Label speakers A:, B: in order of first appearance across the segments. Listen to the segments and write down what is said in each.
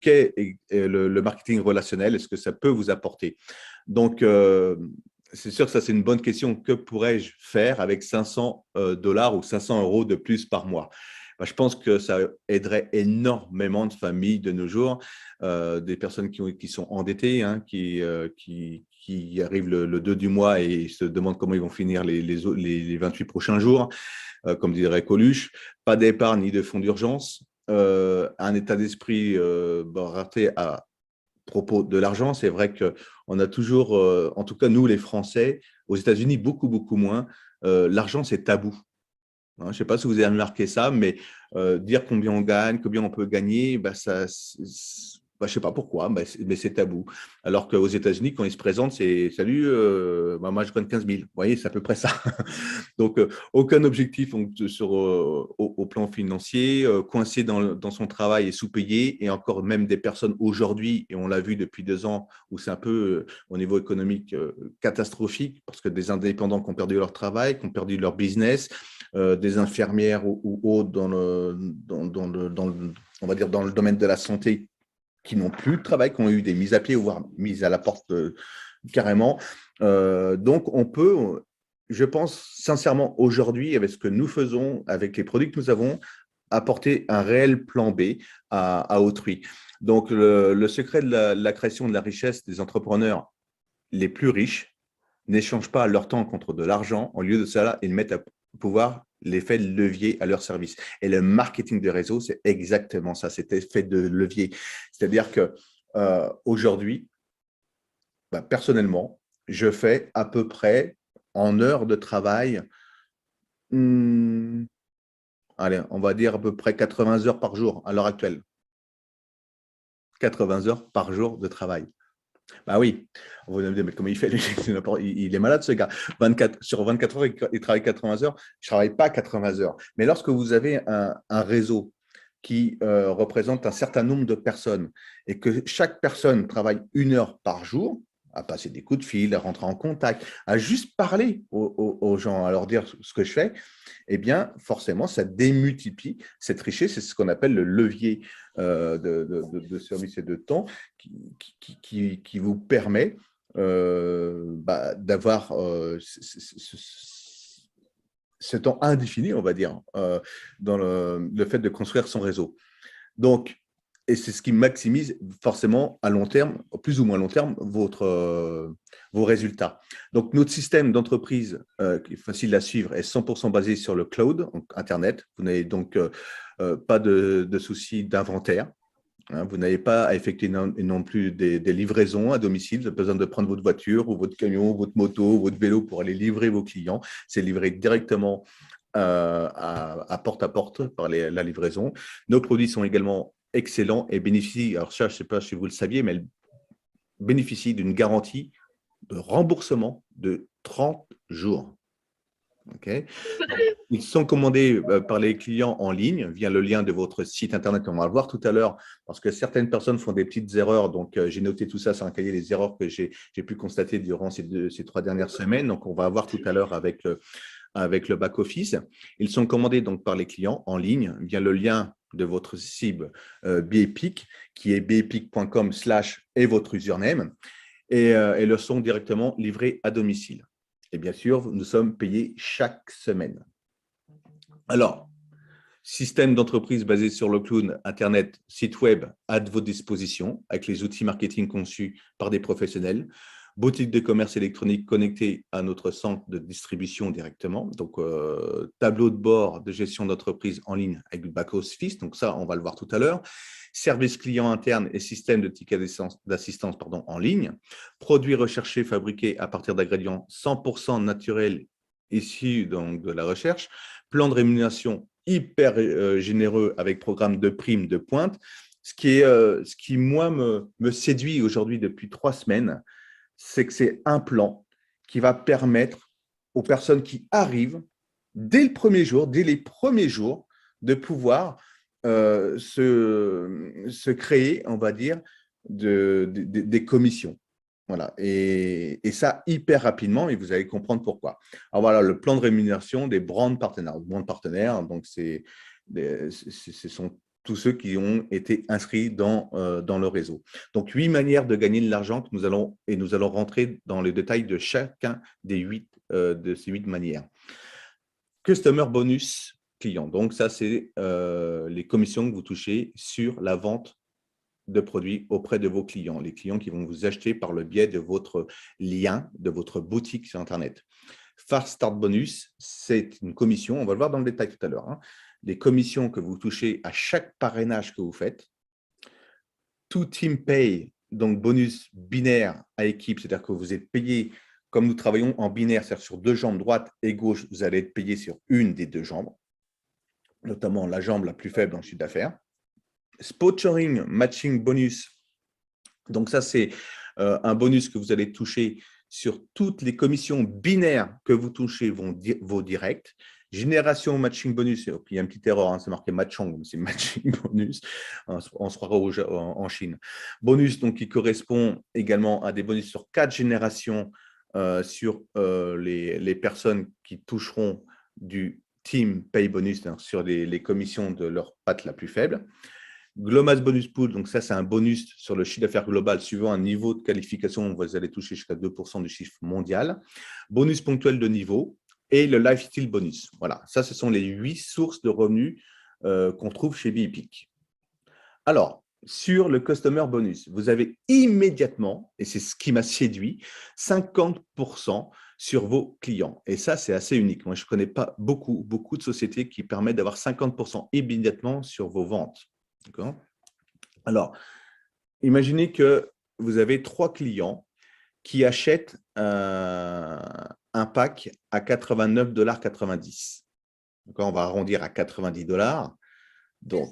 A: qu'est le marketing relationnel et ce que ça peut vous apporter. Donc, c'est sûr que ça, c'est une bonne question. Que pourrais-je faire avec 500 dollars ou 500 euros de plus par mois? Ben, je pense que ça aiderait énormément de familles de nos jours, des personnes qui sont endettées, hein, qui arrivent le 2 du mois et se demandent comment ils vont finir les 28 prochains jours, comme dirait Coluche. Pas d'épargne ni de fonds d'urgence. Un état d'esprit raté à propos de l'argent. C'est vrai qu'on a toujours, en tout cas nous les Français, aux États-Unis beaucoup, beaucoup moins, l'argent c'est tabou. Hein, je ne sais pas si vous avez remarqué ça, mais dire combien on gagne, combien on peut gagner, bah, ça, bah, je ne sais pas pourquoi, mais c'est tabou. Alors qu'aux États-Unis, quand ils se présentent, c'est salut, bah, moi je gagne 15 000. Vous voyez, c'est à peu près ça. Donc, aucun objectif donc, au plan financier, coincé dans son travail et sous-payé, et encore même des personnes aujourd'hui, et on l'a vu depuis 2 ans, où c'est un peu au niveau économique catastrophique, parce que des indépendants qui ont perdu leur travail, qui ont perdu leur business, des infirmières ou autres on va dire dans le domaine de la santé qui n'ont plus de travail, qui ont eu des mises à pied, voire mises à la porte carrément. Donc, on peut, je pense sincèrement aujourd'hui, avec ce que nous faisons, avec les produits que nous avons, apporter un réel plan B à autrui. Donc, le secret de la création de la richesse des entrepreneurs les plus riches n'échangent pas leur temps contre de l'argent. En lieu de cela, ils mettent à pouvoir l'effet de levier à leur service. Et le marketing de réseau, c'est exactement ça, cet effet de levier. C'est-à-dire que aujourd'hui, bah, personnellement, je fais à peu près en heures de travail, allez, on va dire à peu près 80 heures par jour à l'heure actuelle. 80 heures par jour de travail. Bah oui, vous allez me dire, mais comment il fait? Il est malade ce gars. sur 24 heures, il travaille 80 heures. Je ne travaille pas 80 heures. Mais lorsque vous avez un réseau qui représente un certain nombre de personnes et que chaque personne travaille 1 heure par jour, à passer des coups de fil, à rentrer en contact, à juste parler aux gens, à leur dire ce que je fais, eh bien, forcément, ça démultiplie cette richesse. C'est ce qu'on appelle le levier de service et de temps qui vous permet d'avoir ce temps indéfini, on va dire, dans le fait de construire son réseau. Donc, et c'est ce qui maximise forcément à long terme, plus ou moins long terme, vos résultats. Donc, notre système d'entreprise, qui est facile à suivre, est 100% basé sur le cloud, donc Internet. Vous n'avez donc pas de soucis d'inventaire. Hein, vous n'avez pas à effectuer non plus des livraisons à domicile. Vous avez besoin de prendre votre voiture ou votre camion, votre moto, votre vélo pour aller livrer vos clients. C'est livré directement à porte par la livraison. Nos produits sont également excellents et bénéficient, alors ça, je ne sais pas si vous le saviez, mais elles bénéficient d'une garantie de remboursement de 30 jours. Okay. Donc, ils sont commandés par les clients en ligne via le lien de votre site internet. On va le voir tout à l'heure parce que certaines personnes font des petites erreurs. Donc, j'ai noté tout ça sur un cahier, les erreurs que j'ai pu constater durant ces 3 dernières semaines. Donc, on va voir tout à l'heure avec le back-office. Ils sont commandés donc par les clients en ligne via le lien de votre cible BeEpic qui est beepic.com/ et votre username et le sont directement livrés à domicile. Et bien sûr, nous sommes payés chaque semaine. Alors, système d'entreprise basé sur le cloud, Internet, site web à votre disposition avec les outils marketing conçus par des professionnels, boutique de commerce électronique connectée à notre centre de distribution directement, donc tableau de bord de gestion d'entreprise en ligne avec le back-office, donc ça, on va le voir tout à l'heure, service client interne et système de tickets d'assistance en ligne, produits recherchés fabriqués à partir d'ingrédients 100% naturels issus donc, de la recherche, plan de rémunération hyper généreux avec programme de primes de pointe. Ce qui moi, me séduit aujourd'hui depuis 3 semaines, c'est que c'est un plan qui va permettre aux personnes qui arrivent dès le premier jour, dès les premiers jours, de pouvoir se créer, on va dire, des commissions. Voilà, et ça hyper rapidement, et vous allez comprendre pourquoi. Alors voilà, le plan de rémunération des brand partenaires. Brand partenaires, donc ce sont tous ceux qui ont été inscrits dans le réseau. Donc, 8 manières de gagner de l'argent que nous allons rentrer dans les détails de chacun de ces 8 manières. Customer bonus client. Donc, ça, c'est les commissions que vous touchez sur la vente de produits auprès de vos clients, les clients qui vont vous acheter par le biais de votre lien, de votre boutique sur Internet. Fast Start Bonus, c'est une commission, on va le voir dans le détail tout à l'heure, hein, des commissions que vous touchez à chaque parrainage que vous faites. To Team Pay, donc bonus binaire à équipe, c'est-à-dire que vous êtes payé, comme nous travaillons en binaire, c'est-à-dire sur 2 jambes, droite et gauche, vous allez être payé sur une des 2 jambes, notamment la jambe la plus faible dans le chiffre d'affaires. Sponsoring Matching Bonus, donc ça, c'est un bonus que vous allez toucher sur toutes les commissions binaires que vous touchez vos directs. Génération matching bonus, il y a une petite erreur, hein, c'est marqué matching, c'est matching bonus, on se croirait en Chine. Bonus donc, qui correspond également à des bonus sur 4 générations sur les personnes qui toucheront du Team Pay Bonus, hein, sur les commissions de leur patte la plus faible. Glomas Bonus Pool, donc ça, c'est un bonus sur le chiffre d'affaires global suivant un niveau de qualification, vous allez toucher jusqu'à 2% du chiffre mondial. Bonus ponctuel de niveau et le Lifestyle Bonus. Voilà, ça, ce sont les 8 sources de revenus qu'on trouve chez BeEpic. Alors, sur le Customer Bonus, vous avez immédiatement, et c'est ce qui m'a séduit, 50% sur vos clients. Et ça, c'est assez unique. Moi, je ne connais pas beaucoup de sociétés qui permettent d'avoir 50% immédiatement sur vos ventes. D'accord. Alors, imaginez que vous avez 3 clients qui achètent un pack à 89,90 $. On va arrondir à 90 $. Donc,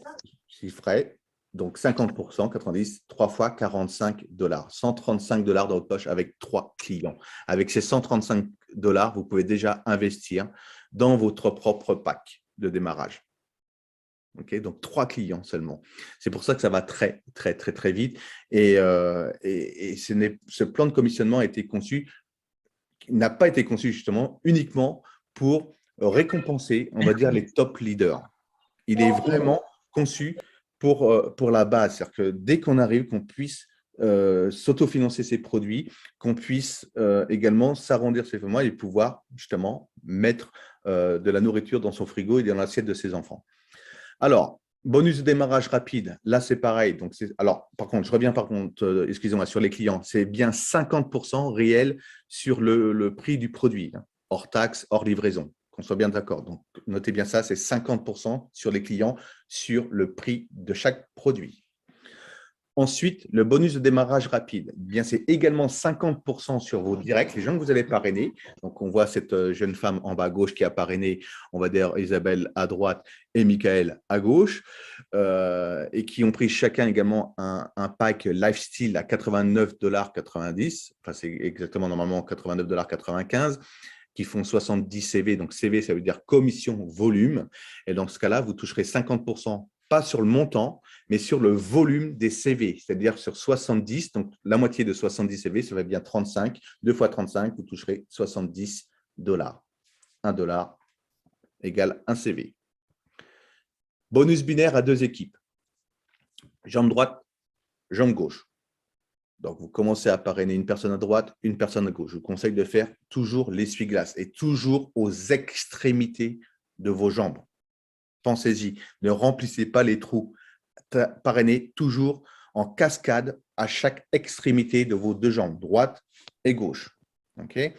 A: chiffré. Donc, 50%, 90, 3 fois 45 $. 135 $ dans votre poche avec 3 clients. Avec ces 135 $, vous pouvez déjà investir dans votre propre pack de démarrage. Okay, donc 3 clients seulement. C'est pour ça que ça va très vite. Et ce plan de commissionnement n'a pas été conçu justement uniquement pour récompenser, on va dire, les top leaders. Il est vraiment conçu pour la base. C'est-à-dire que dès qu'on arrive, qu'on puisse s'autofinancer ses produits, qu'on puisse également s'arrondir ses mois et pouvoir justement mettre de la nourriture dans son frigo et dans l'assiette de ses enfants. Alors, bonus de démarrage rapide, là, c'est pareil. Donc, alors, par contre, je reviens excusez-moi, sur les clients. C'est bien 50% réel sur le prix du produit, hein, hors taxe, hors livraison, qu'on soit bien d'accord. Donc, notez bien ça, c'est 50% sur les clients sur le prix de chaque produit. Ensuite, le bonus de démarrage rapide, eh bien, c'est également 50% sur vos directs, les gens que vous allez parrainer. Donc, on voit cette jeune femme en bas à gauche qui a parrainé, on va dire Isabelle à droite et Michael à gauche, et qui ont pris chacun également un pack Lifestyle à 89,90 $. Enfin, c'est exactement normalement 89,95 $, qui font 70 CV. Donc, CV, ça veut dire commission volume. Et dans ce cas-là, vous toucherez 50%, pas sur le montant, mais sur le volume des CV, c'est-à-dire sur 70, donc la moitié de 70 CV, ça va bien 35, 2 fois 35, vous toucherez 70 $. 1 $ égale 1 CV. Bonus binaire à 2 équipes. Jambe droite, jambe gauche. Donc, vous commencez à parrainer une personne à droite, une personne à gauche. Je vous conseille de faire toujours l'essuie-glace et toujours aux extrémités de vos jambes. Pensez-y, ne remplissez pas les trous. Parrainez toujours en cascade à chaque extrémité de vos 2 jambes, droite et gauche. Okay,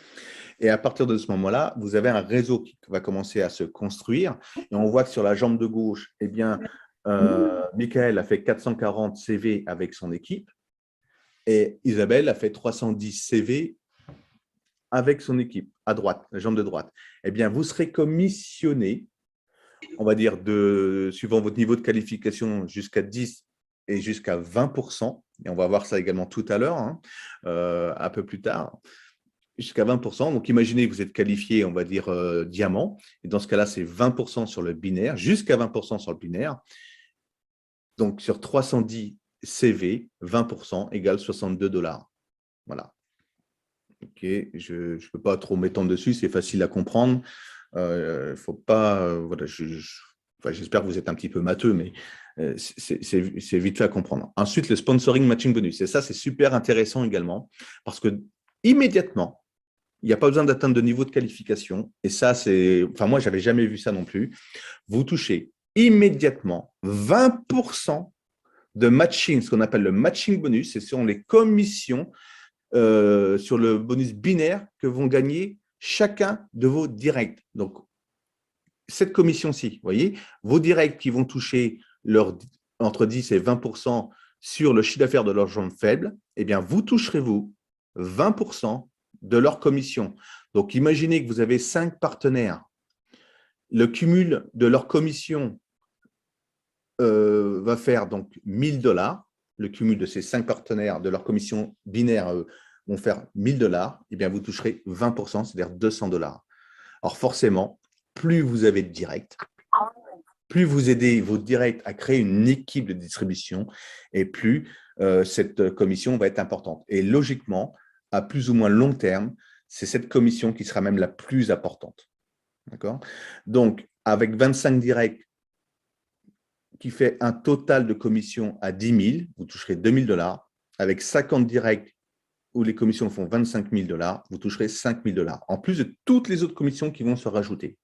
A: et à partir de ce moment-là, vous avez un réseau qui va commencer à se construire. Et on voit que sur la jambe de gauche, eh bien, Michael a fait 440 CV avec son équipe et Isabelle a fait 310 CV avec son équipe à droite, la jambe de droite. Eh bien, vous serez commissionné, on va dire, suivant votre niveau de qualification, jusqu'à 10 et jusqu'à 20%. Et on va voir ça également tout à l'heure, hein, un peu plus tard, jusqu'à 20%. Donc, imaginez que vous êtes qualifié, on va dire, diamant. Et dans ce cas-là, c'est 20% sur le binaire, jusqu'à 20% sur le binaire. Donc, sur 310 CV, 20% égale 62 $. Voilà. OK, je ne peux pas trop m'étendre dessus, c'est facile à comprendre. Faut pas, voilà, j'espère que vous êtes un petit peu matheux, mais C'est vite fait à comprendre. Ensuite, le sponsoring matching bonus. Et ça, c'est super intéressant également parce que immédiatement, il n'y a pas besoin d'atteindre de niveau de qualification. Et ça, moi, je n'avais jamais vu ça non plus. Vous touchez immédiatement 20% de matching, ce qu'on appelle le matching bonus. Ce sont les commissions sur le bonus binaire que vont gagner chacun de vos directs. Donc, cette commission-ci, vous voyez, vos directs qui vont toucher entre 10 et 20% sur le chiffre d'affaires de leur jambe faible, eh bien, vous toucherez, 20% de leur commission. Donc, imaginez que vous avez 5 partenaires. Le cumul de leur commission va faire donc 1 000 $. Le cumul de ces 5 partenaires de leur commission binaire vont faire 1 000 $. Eh bien, vous toucherez 20%, c'est-à-dire 200 $. Alors, forcément, plus vous avez de directs, plus vous aidez vos directs à créer une équipe de distribution et plus cette commission va être importante. Et logiquement, à plus ou moins long terme, c'est cette commission qui sera même la plus importante. D'accord? Donc, avec 25 directs qui fait un total de commission à 10 000, vous toucherez 2 000 $. Avec 50 directs où les commissions font 25 000 $, vous toucherez 5 000 $, en plus de toutes les autres commissions qui vont se rajouter.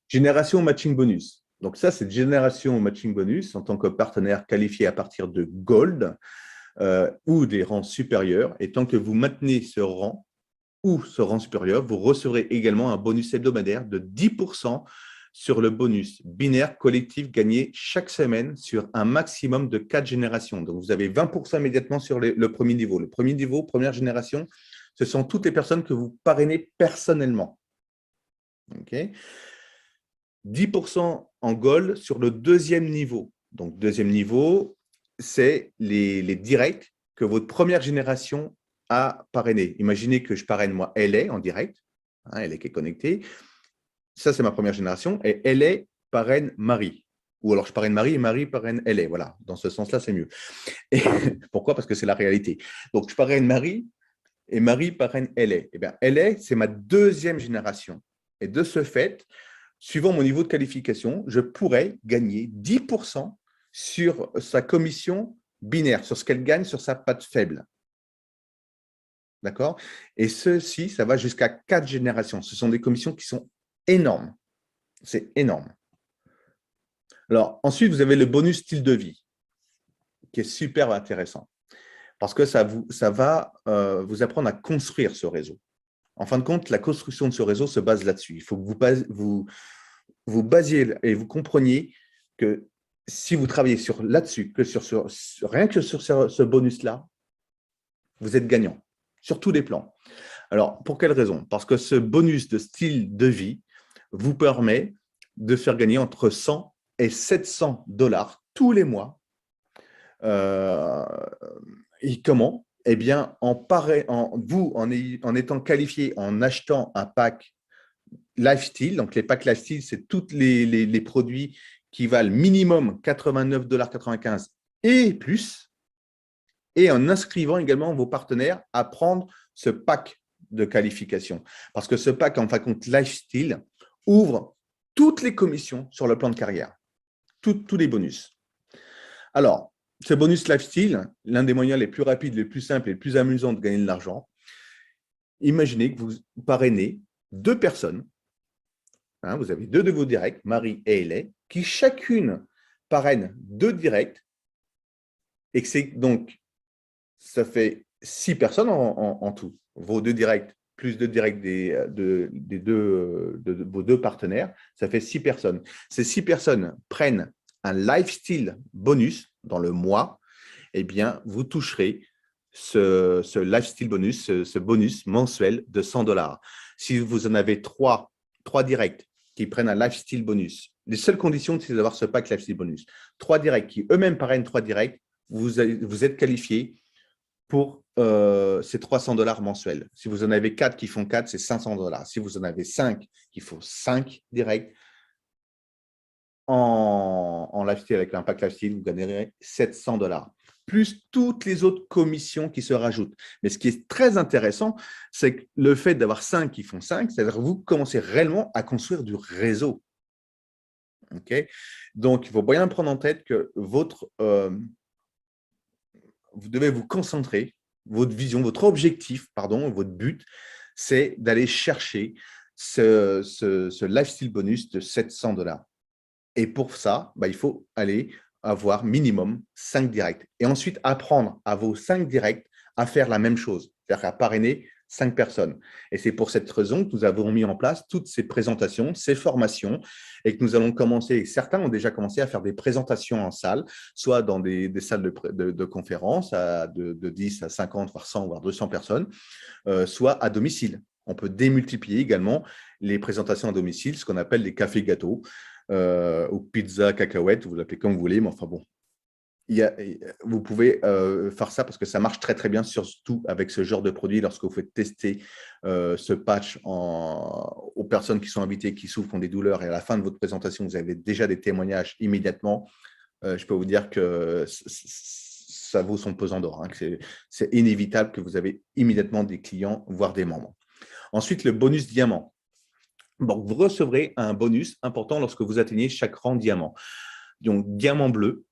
A: Génération matching bonus. Donc ça, c'est génération matching bonus en tant que partenaire qualifié à partir de Gold ou des rangs supérieurs. Et tant que vous maintenez ce rang ou ce rang supérieur, vous recevrez également un bonus hebdomadaire de 10% sur le bonus binaire collectif gagné chaque semaine sur un maximum de 4 générations. Donc, vous avez 20% immédiatement sur le premier niveau. Le premier niveau, première génération, ce sont toutes les personnes que vous parrainez personnellement. Okay. 10% en gold sur le deuxième niveau. Donc, deuxième niveau, c'est les directs que votre première génération a parrainé. Imaginez que je parraine moi LA en direct, LA qui est connecté. Ça, c'est ma première génération. Et LA parraine Marie. Ou alors je parraine Marie et Marie parraine LA. Voilà, dans ce sens-là, c'est mieux. Et pourquoi? Parce que c'est la réalité. Donc, je parraine Marie et Marie parraine LA. Eh bien, LA, c'est ma deuxième génération. Et de ce fait, suivant mon niveau de qualification, je pourrais gagner 10% sur sa commission binaire, sur ce qu'elle gagne sur sa patte faible. D'accord? Et ceci, ça va jusqu'à 4 générations. Ce sont des commissions qui sont énormes. C'est énorme. Alors, ensuite, vous avez le bonus style de vie, qui est super intéressant, parce que ça va vous apprendre à construire ce réseau. En fin de compte, la construction de ce réseau se base là-dessus. Il faut que vous basiez et vous compreniez que si vous travaillez là-dessus, rien que sur ce bonus-là, vous êtes gagnant sur tous les plans. Alors, pour quelle raison? Parce que ce bonus de style de vie vous permet de faire gagner entre 100 et 700 $ tous les mois. Et comment? Eh bien, en étant qualifié en achetant un pack Lifestyle. Donc, les packs Lifestyle, c'est tous les produits qui valent minimum 89,95 $ et plus. Et en inscrivant également vos partenaires à prendre ce pack de qualification. Parce que ce pack, en fin de compte, Lifestyle, ouvre toutes les commissions sur le plan de carrière. Tous les bonus. Alors, ce bonus Lifestyle, l'un des moyens les plus rapides, les plus simples et les plus amusants de gagner de l'argent, imaginez que vous parrainez 2 personnes. Vous avez 2 de vos directs, Marie et Hélène, qui chacune parraine 2 directs. Et que c'est donc, ça fait 6 personnes en tout. Vos 2 directs, plus 2 directs de vos 2 partenaires, ça fait 6 personnes. Ces 6 personnes prennent un lifestyle bonus dans le mois, eh bien, vous toucherez ce lifestyle bonus, ce bonus mensuel de 100 $. Si vous en avez 3 directs qui prennent un lifestyle bonus, les seules conditions, c'est d'avoir ce pack lifestyle bonus. 3 directs qui eux-mêmes parrainent 3 directs, vous êtes qualifié pour ces 300 $ mensuels. Si vous en avez 4 qui font 4, c'est 500 $. Si vous en avez 5 qui font 5 directs en lifestyle avec un pack lifestyle, vous gagnerez 700 $, plus toutes les autres commissions qui se rajoutent. Mais ce qui est très intéressant, c'est que le fait d'avoir 5 qui font 5, c'est-à-dire que vous commencez réellement à construire du réseau. Okay, donc, il faut bien prendre en tête que vous devez vous concentrer, votre vision, votre objectif, pardon, votre but, c'est d'aller chercher ce lifestyle bonus de 700 $. Et pour ça, bah, il faut aller avoir minimum 5 directs. Et ensuite, apprendre à vos 5 directs à faire la même chose, c'est-à-dire à parrainer 5 personnes. Et c'est pour cette raison que nous avons mis en place toutes ces présentations, ces formations, et que nous allons commencer, certains ont déjà commencé à faire des présentations en salle, soit dans des salles de conférences de 10 à 50, voire 100, voire 200 personnes, soit à domicile. On peut démultiplier également les présentations à domicile, ce qu'on appelle les cafés gâteaux ou pizza cacahuètes, vous l'appelez comme vous voulez, mais enfin bon, vous pouvez faire ça parce que ça marche très très bien, surtout avec ce genre de produit lorsque vous faites tester ce patch aux personnes qui sont invitées, qui souffrent des douleurs, et à la fin de votre présentation, vous avez déjà des témoignages immédiatement. Je peux vous dire que ça vaut son pesant d'or, hein, c'est inévitable que vous avez immédiatement des clients, voire des membres. Ensuite, le bonus diamant. Donc, vous recevrez un bonus important lorsque vous atteignez chaque rang diamant. Donc, diamant bleu,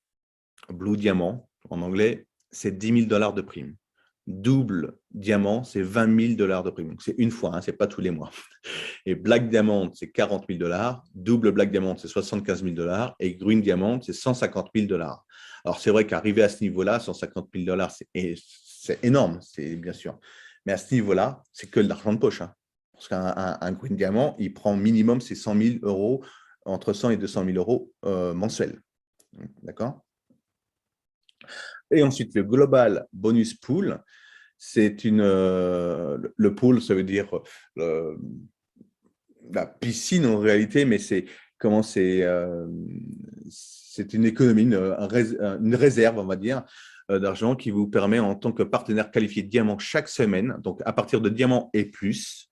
A: blue diamant en anglais, c'est 10 000 $ de prime. Double diamant, c'est 20 000 $ de prime. Donc, c'est une fois, hein, ce n'est pas tous les mois. Et black diamond, c'est 40 000 $. Double black diamond, c'est 75 000 $. Et green diamond, c'est 150 000 $. Alors, c'est vrai qu'arriver à ce niveau-là, 150 000 $, c'est énorme, c'est bien sûr. Mais à ce niveau-là, c'est que de l'argent de poche, hein. Parce qu'un green diamant, il prend minimum ses 100 000 €, entre 100 et 200 000 € mensuels. D'accord? Et ensuite, le Global Bonus Pool, c'est le pool, ça veut dire la piscine en réalité, mais c'est une économie, une réserve, on va dire, d'argent qui vous permet en tant que partenaire qualifié de diamant chaque semaine, donc à partir de diamant et plus,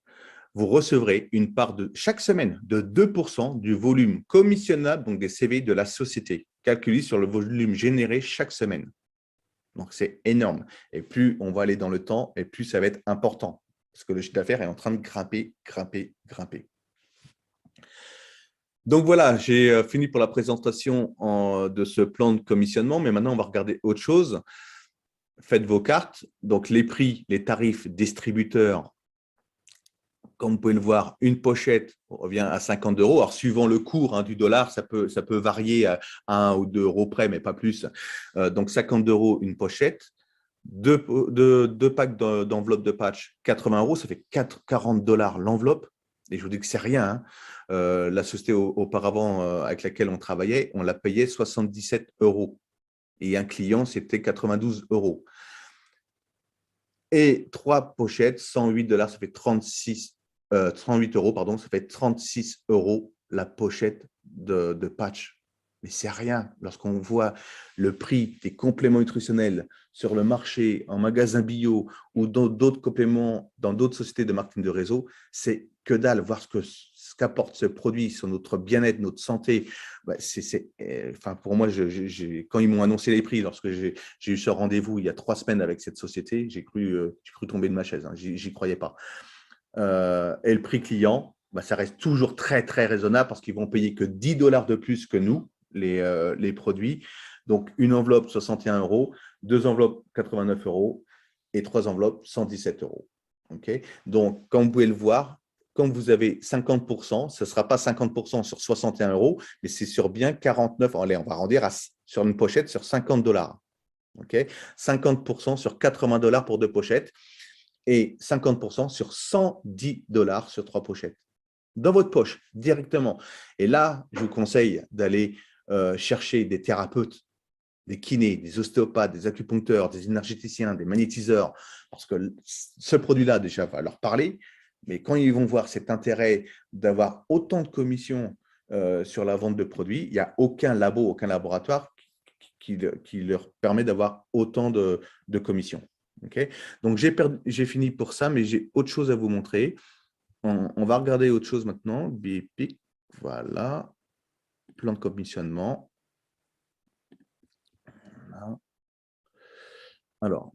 A: vous recevrez une part de chaque semaine de 2% du volume commissionnable, donc des CV de la société, calculé sur le volume généré chaque semaine. Donc, c'est énorme. Et plus on va aller dans le temps, et plus ça va être important. Parce que le chiffre d'affaires est en train de grimper, grimper, grimper. Donc voilà, j'ai fini pour la présentation de ce plan de commissionnement, mais maintenant, on va regarder autre chose. Faites vos cartes. Donc, les prix, les tarifs distributeurs, comme vous pouvez le voir, une pochette revient à 50 €. Alors, suivant le cours du dollar, ça peut varier à 1 ou 2 € près, mais pas plus. Donc, 50 € une pochette. Deux packs d'enveloppes de patch, 80 €, ça fait 40 $ l'enveloppe. Et je vous dis que c'est rien, hein. La société auparavant avec laquelle on travaillait, on la payait 77 €. Et un client, c'était 92 €. Et 3 pochettes, 108 $, ça fait 38 €, pardon, ça fait 36 € la pochette de patch. Mais c'est rien. Lorsqu'on voit le prix des compléments nutritionnels sur le marché, en magasin bio ou dans d'autres compléments, dans d'autres sociétés de marketing de réseau, c'est que dalle. Voir ce qu'apporte ce produit sur notre bien-être, notre santé. Bah, enfin, pour moi, quand ils m'ont annoncé les prix, lorsque j'ai eu ce rendez-vous il y a 3 semaines avec cette société, j'ai cru tomber de ma chaise, hein, j'y croyais pas. Et le prix client, bah, ça reste toujours très, très raisonnable parce qu'ils vont payer que 10 $ de plus que nous, les produits. Donc, une enveloppe 61 €, 2 enveloppes 89 € et 3 enveloppes 117 €. Okay, donc, comme vous pouvez le voir, quand vous avez 50%, ce ne sera pas 50% sur 61 €, mais c'est sur bien 49. Allez, on va arrondir sur une pochette sur 50 $. Okay, 50% sur 80 $ pour 2 pochettes et 50% sur 110 $ sur 3 pochettes. Dans votre poche, directement. Et là, je vous conseille d'aller chercher des thérapeutes, des kinés, des ostéopathes, des acupuncteurs, des énergéticiens, des magnétiseurs, parce que ce produit-là, déjà, va leur parler. Mais quand ils vont voir cet intérêt d'avoir autant de commissions sur la vente de produits, il n'y a aucun labo, aucun laboratoire qui leur permet d'avoir autant de commissions. Okay, donc, j'ai fini pour ça, mais j'ai autre chose à vous montrer. On va regarder autre chose maintenant. BIPIC, voilà. Plan de commissionnement. Voilà. Alors,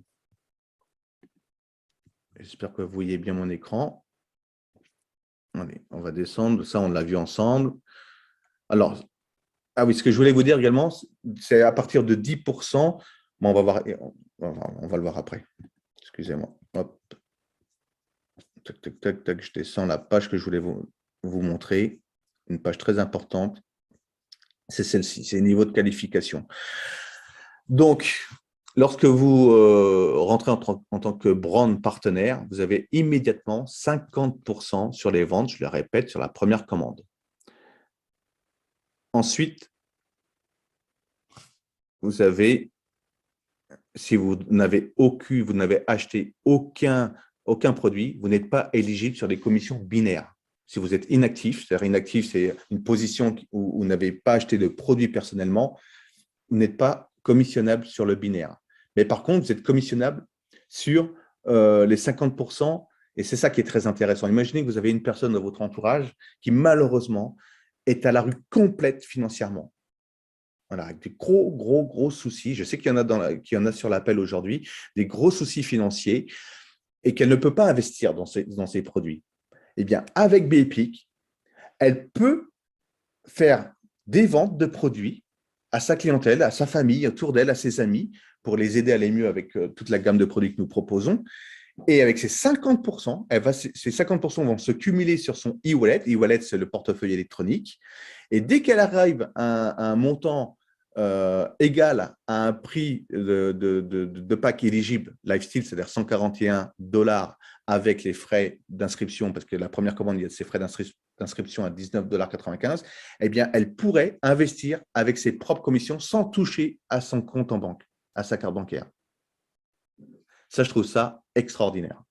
A: j'espère que vous voyez bien mon écran. Allez, on va descendre. Ça, on l'a vu ensemble. Alors, Ah oui, ce que je voulais vous dire également, c'est à partir de 10%, mais on va voir, on va le voir après. Excusez-moi. Hop. Tac, tac, tac, tac, je descends la page que je voulais vous montrer. Une page très importante. C'est celle-ci, c'est le niveau de qualification. Donc, lorsque vous rentrez en tant que brand partenaire, vous avez immédiatement 50% sur les ventes, je le répète, sur la première commande. Ensuite, vous avez, si vous n'avez acheté aucun produit, vous n'êtes pas éligible sur les commissions binaires. Si vous êtes inactif, c'est-à-dire inactif, c'est une position où vous n'avez pas acheté de produit personnellement, vous n'êtes pas commissionnable sur le binaire. Mais par contre, vous êtes commissionnable sur les 50%, et c'est ça qui est très intéressant. Imaginez que vous avez une personne dans votre entourage qui, malheureusement, est à la rue complète financièrement. Voilà, avec des gros soucis. Je sais qu'il y en a sur l'appel aujourd'hui, des gros soucis financiers et qu'elle ne peut pas investir dans ces produits. Eh bien, avec BEPIC, elle peut faire des ventes de produits à sa clientèle, à sa famille, autour d'elle, à ses amis, pour les aider à aller mieux avec toute la gamme de produits que nous proposons. Et avec ces 50%, ces 50% vont se cumuler sur son e-wallet. E-wallet, c'est le portefeuille électronique. Et dès qu'elle arrive à un montant égal à un prix de pack éligible lifestyle, c'est-à-dire 141 $ avec les frais d'inscription, parce que la première commande, il y a ces frais d'inscription à 19,95 $, eh bien, elle pourrait investir avec ses propres commissions sans toucher à son compte en banque, à sa carte bancaire. Ça, je trouve ça extraordinaire.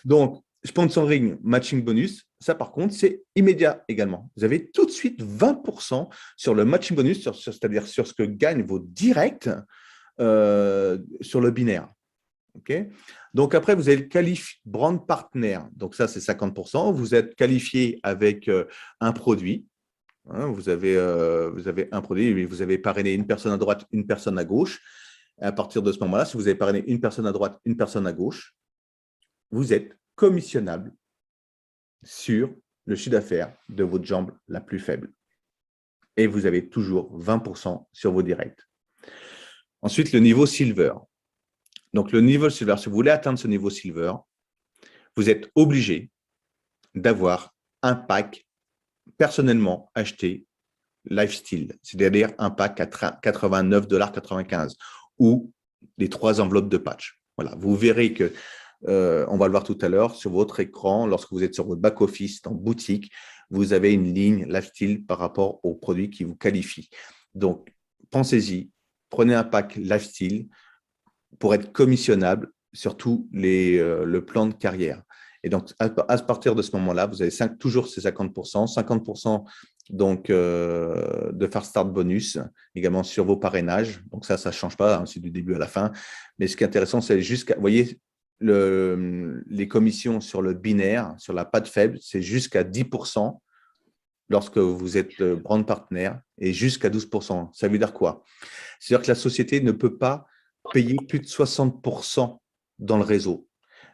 A: Donc, sponsoring, matching bonus, ça par contre, c'est immédiat également. Vous avez tout de suite 20% sur le matching bonus, c'est-à-dire sur ce que gagnent vos directs sur le binaire. Okay. Donc, après, vous avez le qualif brand partner. Donc, ça, c'est 50%. Vous êtes qualifié avec un produit. Hein, vous avez un produit, vous avez parrainé une personne à droite, une personne à gauche. Et à partir de ce moment-là, si vous avez parrainé une personne à droite, une personne à gauche, vous êtes commissionnable sur le chiffre d'affaires de votre jambe la plus faible. Et vous avez toujours 20% sur vos directs. Ensuite, le niveau silver. Donc, le niveau silver, si vous voulez atteindre ce niveau silver, vous êtes obligé d'avoir un pack personnellement acheté lifestyle, c'est-à-dire un pack à 89,95 $ ou les 3 enveloppes de patch. Voilà, vous verrez que, on va le voir tout à l'heure, sur votre écran, lorsque vous êtes sur votre back-office, en boutique, vous avez une ligne lifestyle par rapport aux produits qui vous qualifient. Donc, pensez-y, prenez un pack lifestyle pour être commissionnable sur tout le plan de carrière. Et donc, à partir de ce moment-là, vous avez toujours ces 50%, 50% donc, de Fast Start bonus, également sur vos parrainages. Donc, ça ne change pas, hein, c'est du début à la fin. Mais ce qui est intéressant, c'est jusqu'à, vous voyez, les commissions sur le binaire, sur la patte faible, c'est jusqu'à 10% lorsque vous êtes brand partner et jusqu'à 12%. Ça veut dire quoi? C'est-à-dire que la société ne peut pas payer plus de 60% dans le réseau.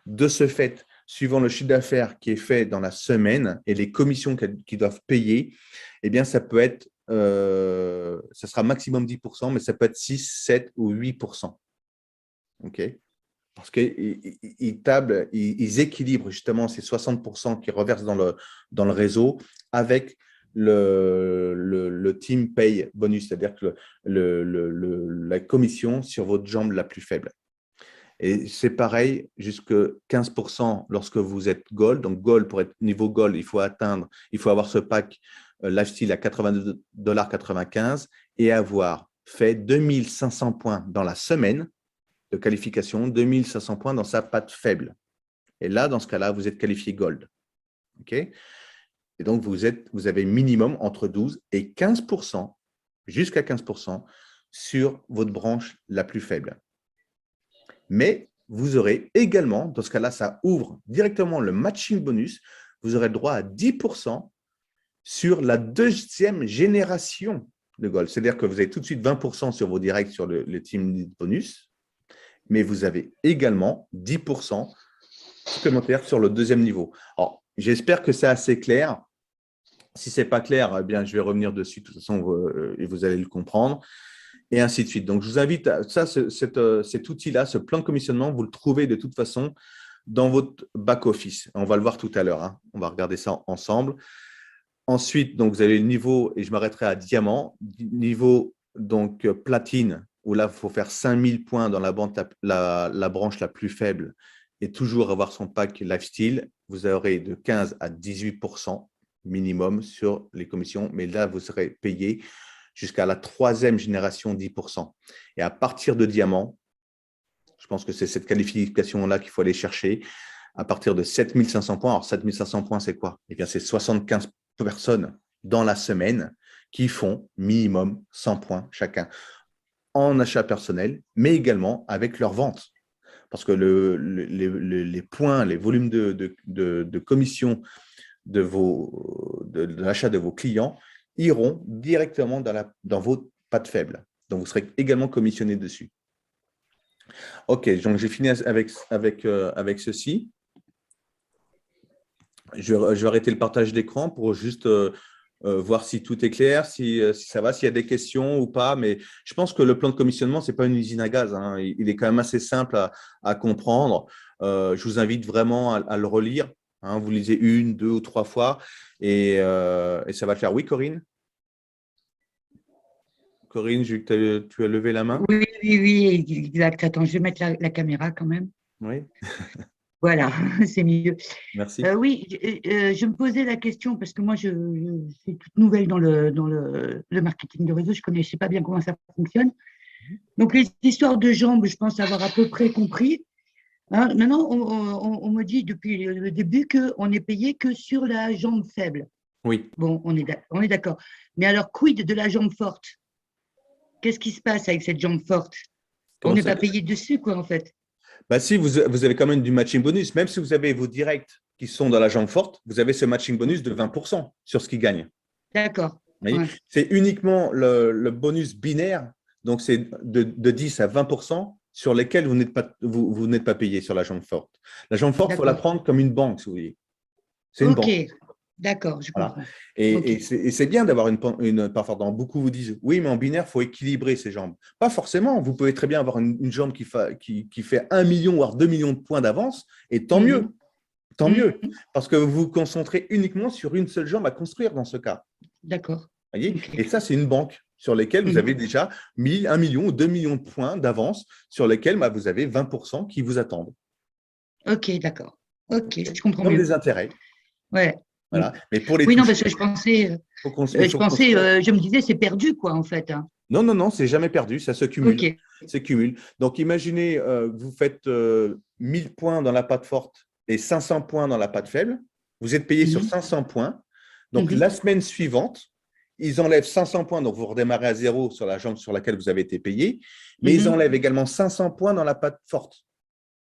A: De ce fait, suivant le chiffre d'affaires qui est fait dans la semaine et les commissions qu'ils doivent payer, eh bien, ça peut être, ça sera maximum 10%, mais ça peut être 6, 7 ou 8%. OK? Parce ils équilibrent justement ces 60% qui reversent dans le réseau avec le team pay bonus, c'est-à-dire que la commission sur votre jambe la plus faible. Et c'est pareil, jusque 15% lorsque vous êtes gold. Donc, gold, pour être niveau gold, il faut avoir ce pack lifestyle à 82,95 $ et avoir fait 2500 points dans la semaine de qualification, 2500 points dans sa patte faible. Et là, dans ce cas-là, vous êtes qualifié gold. OK? Et donc, vous avez minimum entre 12 et 15%, jusqu'à 15% sur votre branche la plus faible. Mais vous aurez également, dans ce cas-là, ça ouvre directement le matching bonus, vous aurez le droit à 10% sur la deuxième génération de gold. C'est-à-dire que vous avez tout de suite 20% sur vos directs sur le team bonus, mais vous avez également 10% supplémentaires sur le deuxième niveau. Alors, j'espère que c'est assez clair. Si ce n'est pas clair, eh bien, je vais revenir dessus. De toute façon, et vous allez le comprendre. Et ainsi de suite. Donc, je vous invite à ça, cet outil-là, ce plan de commissionnement, vous le trouvez de toute façon dans votre back-office. On va le voir tout à l'heure. Hein. On va regarder ça ensemble. Ensuite, donc, vous avez le niveau, et je m'arrêterai à diamant, niveau donc platine, où là, il faut faire 5000 points dans la branche la plus faible et toujours avoir son pack lifestyle. Vous aurez de 15 à 18% minimum sur les commissions, mais là, vous serez payé jusqu'à la 3e génération 10%. Et à partir de diamant, je pense que c'est cette qualification-là qu'il faut aller chercher, à partir de 7500 points. Alors, 7500 points, c'est quoi? Eh bien, c'est 75 personnes dans la semaine qui font minimum 100 points chacun en achat personnel, mais également avec leur vente. Parce que les points, les volumes de commission de l'achat de vos clients iront directement dans vos pattes faibles. Donc, vous serez également commissionné dessus. OK, donc j'ai fini avec ceci. Je vais arrêter le partage d'écran pour juste voir si tout est clair, si ça va, s'il y a des questions ou pas. Mais je pense que le plan de commissionnement, ce n'est pas une usine à gaz. Hein. Il est quand même assez simple à comprendre. Je vous invite vraiment à le relire. Hein. Vous lisez 1, 2 ou 3 fois et ça va le faire. Oui, Corinne? Corinne, tu as levé la main?
B: Oui, oui, oui, exact. Attends, je vais mettre la caméra quand même.
A: Oui,
B: Voilà, c'est mieux.
A: merci.
B: Oui, je me posais la question parce que moi, je suis toute nouvelle dans le marketing de réseau. Je ne connaissais pas bien comment ça fonctionne. Donc, les histoires de jambes, je pense avoir à peu près compris. Hein, maintenant, on me dit depuis le début qu'on n'est payé que sur la jambe faible.
A: Oui.
B: Bon, on est d'accord. Mais alors, quid de la jambe forte? Qu'est-ce qui se passe avec cette jambe forte? On
A: Comment
B: n'est
A: ça?
B: pas payé dessus, quoi, en fait.
A: Bah, si, vous avez quand même du matching bonus. Même si vous avez vos directs qui sont dans la jambe forte, vous avez ce matching bonus de 20% sur ce qui gagne.
B: D'accord.
A: Ouais.
B: Ouais.
A: C'est uniquement le bonus binaire, donc c'est de 10 à 20% sur lesquels vous n'êtes pas payé sur la jambe forte. La jambe forte, il faut la
B: D'accord.
A: prendre comme une banque, si vous voulez. C'est une
B: Ok.
A: banque.
B: D'accord, je
A: Voilà.
B: comprends.
A: Et
B: Ok.
A: c'est bien d'avoir une part forte. Beaucoup vous disent, oui, mais en binaire, il faut équilibrer ses jambes. Pas forcément. Vous pouvez très bien avoir une jambe qui fait 1 million, voire 2 millions de points d'avance, et tant mieux.
B: Mhm.
A: Tant mieux.
B: Mhm.
A: Parce que vous vous concentrez uniquement sur une seule jambe à construire dans ce cas.
B: D'accord.
A: Voyez.
B: Ok.
A: Et ça, c'est une banque sur laquelle vous avez
B: Mhm.
A: déjà 1 million ou 2 millions de points d'avance sur lesquels vous avez 20% qui vous attendent.
B: Ok, d'accord. Ok, je comprends
A: Comme
B: mieux.
A: des intérêts.
B: Ouais. Mm.
A: Voilà. Mais pour les
B: Oui, non,
A: toucher,
B: parce que
A: il faut construire.
B: je me disais, c'est perdu, quoi, en fait. Hein.
A: Non, non, non, c'est jamais perdu, ça se cumule.
B: Ok.
A: C'est cumule. Donc, imaginez que vous faites 1000 points dans la patte forte et 500 points dans la patte faible. Vous êtes payé sur
B: Mhm.
A: 500 points. Donc,
B: Mhm.
A: la semaine suivante, ils enlèvent 500 points, donc vous redémarrez à zéro sur la jambe sur laquelle vous avez été payé, mais ils
B: Mhm.
A: enlèvent également 500 points dans la patte forte.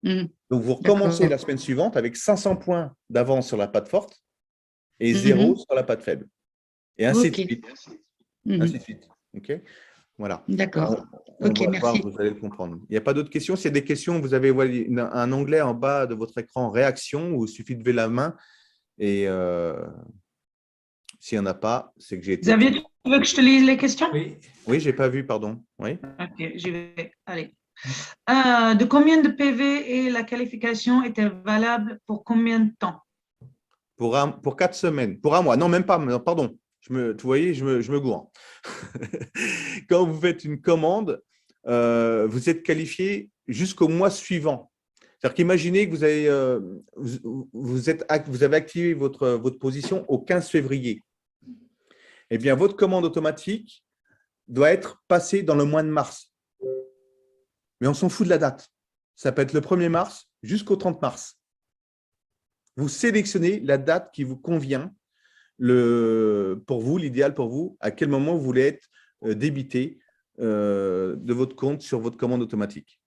B: Mhm.
A: Donc, vous recommencez
B: D'accord.
A: la semaine suivante avec 500 points d'avance sur la patte forte et zéro
B: Mhm.
A: sur la patte faible. Et ainsi de
B: Ok.
A: suite. Ainsi
B: Mhm.
A: de suite. OK? Voilà.
B: D'accord.
A: On
B: Ok,
A: va voir,
B: merci.
A: vous allez le comprendre. Il n'y a pas d'autres questions? S'il y a des questions, vous avez un onglet en bas de votre écran réaction où il suffit de lever la main. Et s'il n'y en a pas, c'est que j'ai été
C: Xavier,
A: clair.
C: tu veux que je te lise les questions?
A: Oui, oui, je n'ai pas vu, pardon. Oui.
C: Ok, j'y vais. Allez. De combien de PV et la qualification était valable pour combien de temps?
A: Pour 4 semaines. Pour un mois. Non, même pas. Non, pardon. Vous voyez, je me gourre. Quand vous faites une commande, vous êtes qualifié jusqu'au mois suivant. C'est-à-dire qu'imaginez que vous avez activé votre position au 15 février. Eh bien, votre commande automatique doit être passée dans le mois de mars. Mais on s'en fout de la date. Ça peut être le 1er mars jusqu'au 30 mars. Vous sélectionnez la date qui vous convient, pour vous, l'idéal pour vous, à quel moment vous voulez être débité de votre compte sur votre commande automatique.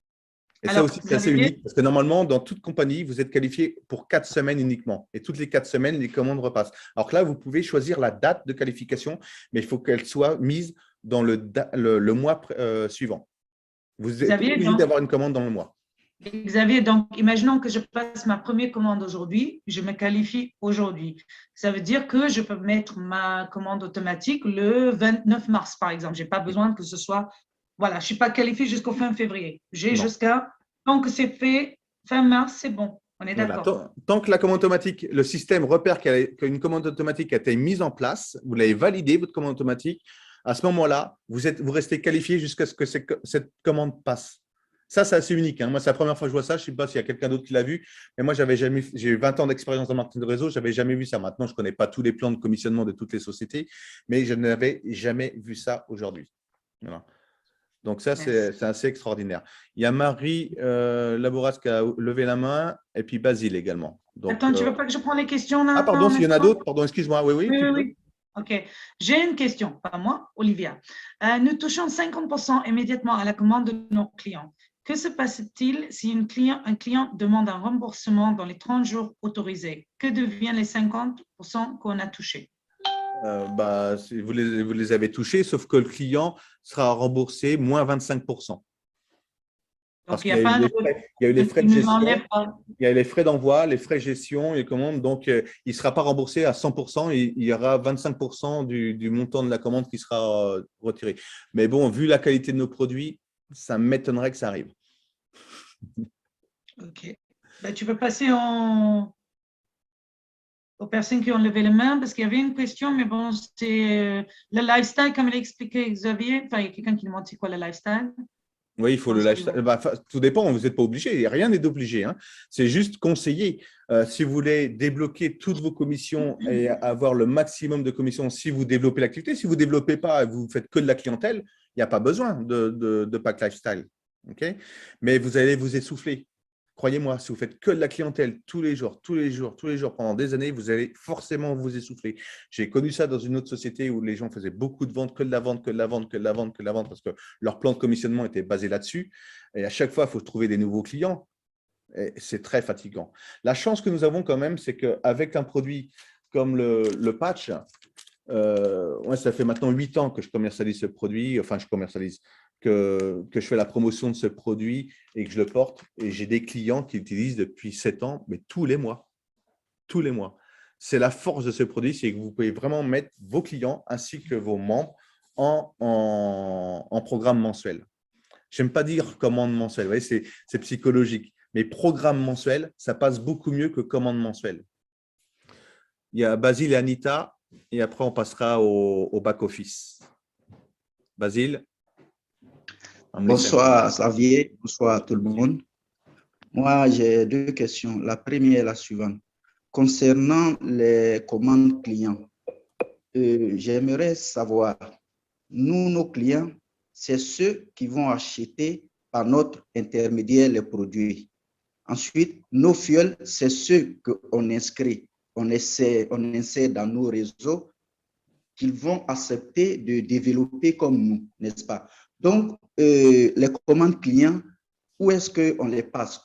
A: Et ça
C: Alors,
A: aussi, c'est assez
C: Xavier,
A: unique parce que normalement, dans toute compagnie, vous êtes qualifié pour 4 semaines uniquement. Et toutes les 4 semaines, les commandes repassent. Alors que là, vous pouvez choisir la date de qualification, mais il faut qu'elle soit mise dans le mois suivant. Vous êtes
C: Xavier,
A: obligé d'avoir une commande dans le mois.
C: Xavier, donc imaginons que je passe ma première commande aujourd'hui, je me qualifie aujourd'hui. Ça veut dire que je peux mettre ma commande automatique le 29 mars, par exemple. Je n'ai pas besoin que ce soit, voilà, je ne suis pas qualifiée jusqu'au fin février. J'ai
A: Non.
C: jusqu'à, tant que c'est fait, fin mars, c'est bon. On est
A: Voilà.
C: d'accord.
A: Tant que la commande automatique, le système repère qu'une commande automatique a été mise en place, vous l'avez validée, votre commande automatique, à ce moment-là, vous restez qualifié jusqu'à ce que cette commande passe. Ça, c'est assez unique, hein. Moi, c'est la première fois que je vois ça. Je ne sais pas s'il y a quelqu'un d'autre qui l'a vu, mais moi, j'ai eu 20 ans d'expérience dans le marketing de réseau, je n'avais jamais vu ça. Maintenant, je ne connais pas tous les plans de commissionnement de toutes les sociétés, mais je n'avais jamais vu ça aujourd'hui. Voilà. Donc, ça, c'est assez extraordinaire. Il y a Marie Labouras qui a levé la main et puis Basile également. Donc,
C: Attends, tu ne veux pas que je prenne les questions là?
A: ah, pardon, s'il y en a d'autres, pardon, excuse-moi. Oui,
C: Oui,
A: tu
C: oui,
A: peux.
C: oui. OK. J'ai une question, pas moi, Olivia. Nous touchons 50% immédiatement à la commande de nos clients. Que se passe-t-il si un client demande un remboursement dans les 30 jours autorisés? Que deviennent les 50% qu'on a touchés?
A: Vous les avez touchés, sauf que le client sera remboursé moins 25%. Parce
C: Donc, il
A: qu'il
C: n'y a pas
A: y a eu les frais de
C: il ne
A: gestion,
C: m'enlève pas.
A: il y a les frais d'envoi, les frais de gestion et commande. Donc, il ne sera pas remboursé à 100%. Il y aura 25% du montant de la commande qui sera retiré. Mais bon, vu la qualité de nos produits, ça m'étonnerait que ça arrive.
C: OK. Ben, tu peux passer aux personnes qui ont levé la main parce qu'il y avait une question, mais bon, c'est le lifestyle, comme l'a expliqué Xavier. Enfin, il y a quelqu'un qui demande c'est quoi le lifestyle.
A: Oui, il faut le lifestyle. Tout dépend, vous n'êtes pas obligé. Rien n'est obligé, hein. C'est juste conseillé. Si vous voulez débloquer toutes vos commissions et avoir le maximum de commissions si vous développez l'activité, si vous ne développez pas et vous faites que de la clientèle, il n'y a pas besoin de pack lifestyle. Okay, mais vous allez vous essouffler. Croyez-moi, si vous faites que de la clientèle tous les jours, pendant des années, vous allez forcément vous essouffler. J'ai connu ça dans une autre société où les gens faisaient beaucoup de ventes, que de la vente, parce que leur plan de commissionnement était basé là-dessus. Et à chaque fois, il faut trouver des nouveaux clients. Et c'est très fatigant. La chance que nous avons quand même, c'est qu'avec un produit comme le patch, ça fait maintenant 8 ans que je commercialise ce produit, que je fais la promotion de ce produit et que je le porte. Et j'ai des clients qui l'utilisent depuis 7 ans, mais tous les mois. Tous les mois. C'est la force de ce produit, c'est que vous pouvez vraiment mettre vos clients ainsi que vos membres en programme mensuel. Je n'aime pas dire commande mensuelle, vous voyez, c'est psychologique. Mais programme mensuel, ça passe beaucoup mieux que commande mensuelle. Il y a Basile et Anita, et après on passera au back-office. Basile.
D: Bonsoir Xavier, bonsoir à tout le monde. Moi, j'ai deux questions. La première est la suivante. Concernant les commandes clients, j'aimerais savoir, nous, nos clients, c'est ceux qui vont acheter par notre intermédiaire les produits. Ensuite, nos fioles, c'est ceux qu'on inscrit, on essaie dans nos réseaux qu'ils vont accepter de développer comme nous, n'est-ce pas? Donc, les commandes clients, où est-ce qu'on les passe?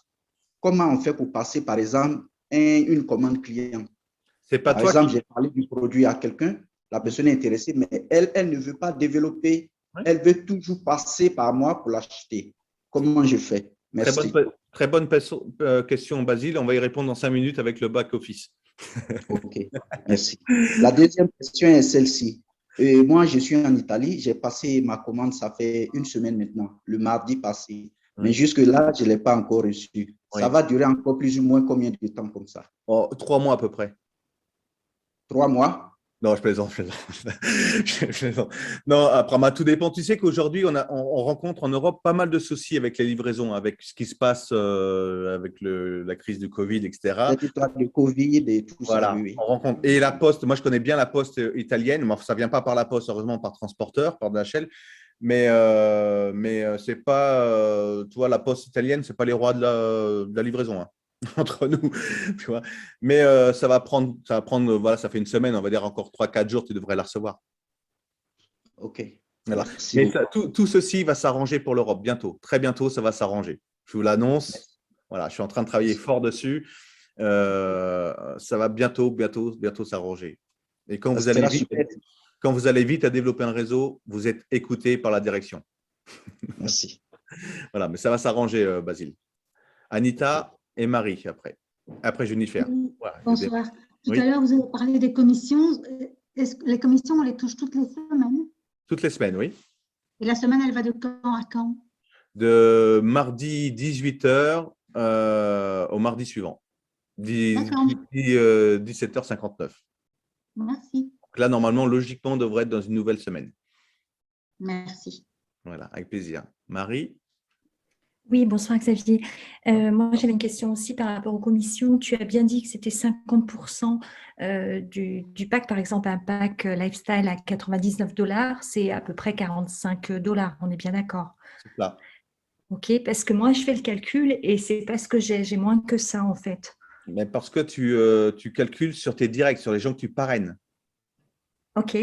D: Comment on fait pour passer, par exemple, une commande client?
A: C'est pas
D: par
A: toi
D: exemple, j'ai parlé du produit à quelqu'un, la personne est intéressée, mais elle ne veut pas développer, elle veut toujours passer par moi pour l'acheter. Comment je fais? Merci.
A: Très bonne question, Basile. On va y répondre dans 5 minutes avec le back-office.
D: OK, merci. La deuxième question est celle-ci. Moi, je suis en Italie. J'ai passé ma commande, ça fait une semaine maintenant, le mardi passé. Oui. Mais jusque-là, je ne l'ai pas encore reçu. Oui. Ça va durer encore plus ou moins combien de temps comme ça?
A: 3 mois à peu près.
D: 3 mois?
A: Non, je plaisante. Non, après, tout dépend. Tu sais qu'aujourd'hui, on rencontre en Europe pas mal de soucis avec les livraisons, avec ce qui se passe avec la crise du Covid, etc.
D: Cette histoire de Covid et tout
A: voilà,
D: ça, oui.
A: On rencontre. Et la poste, moi, je connais bien la poste italienne, mais ça ne vient pas par la poste, heureusement, par transporteur, par DHL. Mais ce n'est pas, tu vois, la poste italienne, ce n'est pas les rois de la livraison. Hein. Entre nous, tu vois. Mais ça va prendre, voilà, ça fait une semaine, on va dire encore 3-4 jours, tu devrais la recevoir.
D: OK.
A: Voilà. Mais tout ceci va s'arranger pour l'Europe bientôt. Très bientôt, ça va s'arranger. Je vous l'annonce. Voilà, je suis en train de travailler fort dessus. Ça va bientôt s'arranger. Et quand vous allez vite à développer un réseau, vous êtes écouté par la direction.
D: Merci.
A: Voilà, mais ça va s'arranger, Basile. Anita et Marie après. Après Jennifer.
E: Oui,
A: Voilà.
E: bonsoir. Tout
A: Oui.
E: à l'heure, vous avez parlé des commissions. Est-ce que les commissions, on les touche toutes les semaines?
A: Toutes les semaines, oui.
E: Et la semaine, elle va de quand à quand?
A: De mardi 18h au mardi suivant.
E: D'accord.
A: 17h59.
E: Merci.
A: Donc là, normalement, logiquement, on devrait être dans une nouvelle semaine.
E: Merci.
A: Voilà, avec plaisir. Marie?
F: Oui, bonsoir Xavier. Moi, j'avais une question aussi par rapport aux commissions. Tu as bien dit que c'était 50% du pack. Par exemple, un pack lifestyle à 99 $, c'est à peu près 45 $. On est bien d'accord?
A: C'est là.
F: OK, parce que moi, je fais le calcul et c'est parce que j'ai moins que ça, en fait.
A: Mais parce que tu calcules sur tes directs, sur les gens que tu parraines.
F: OK,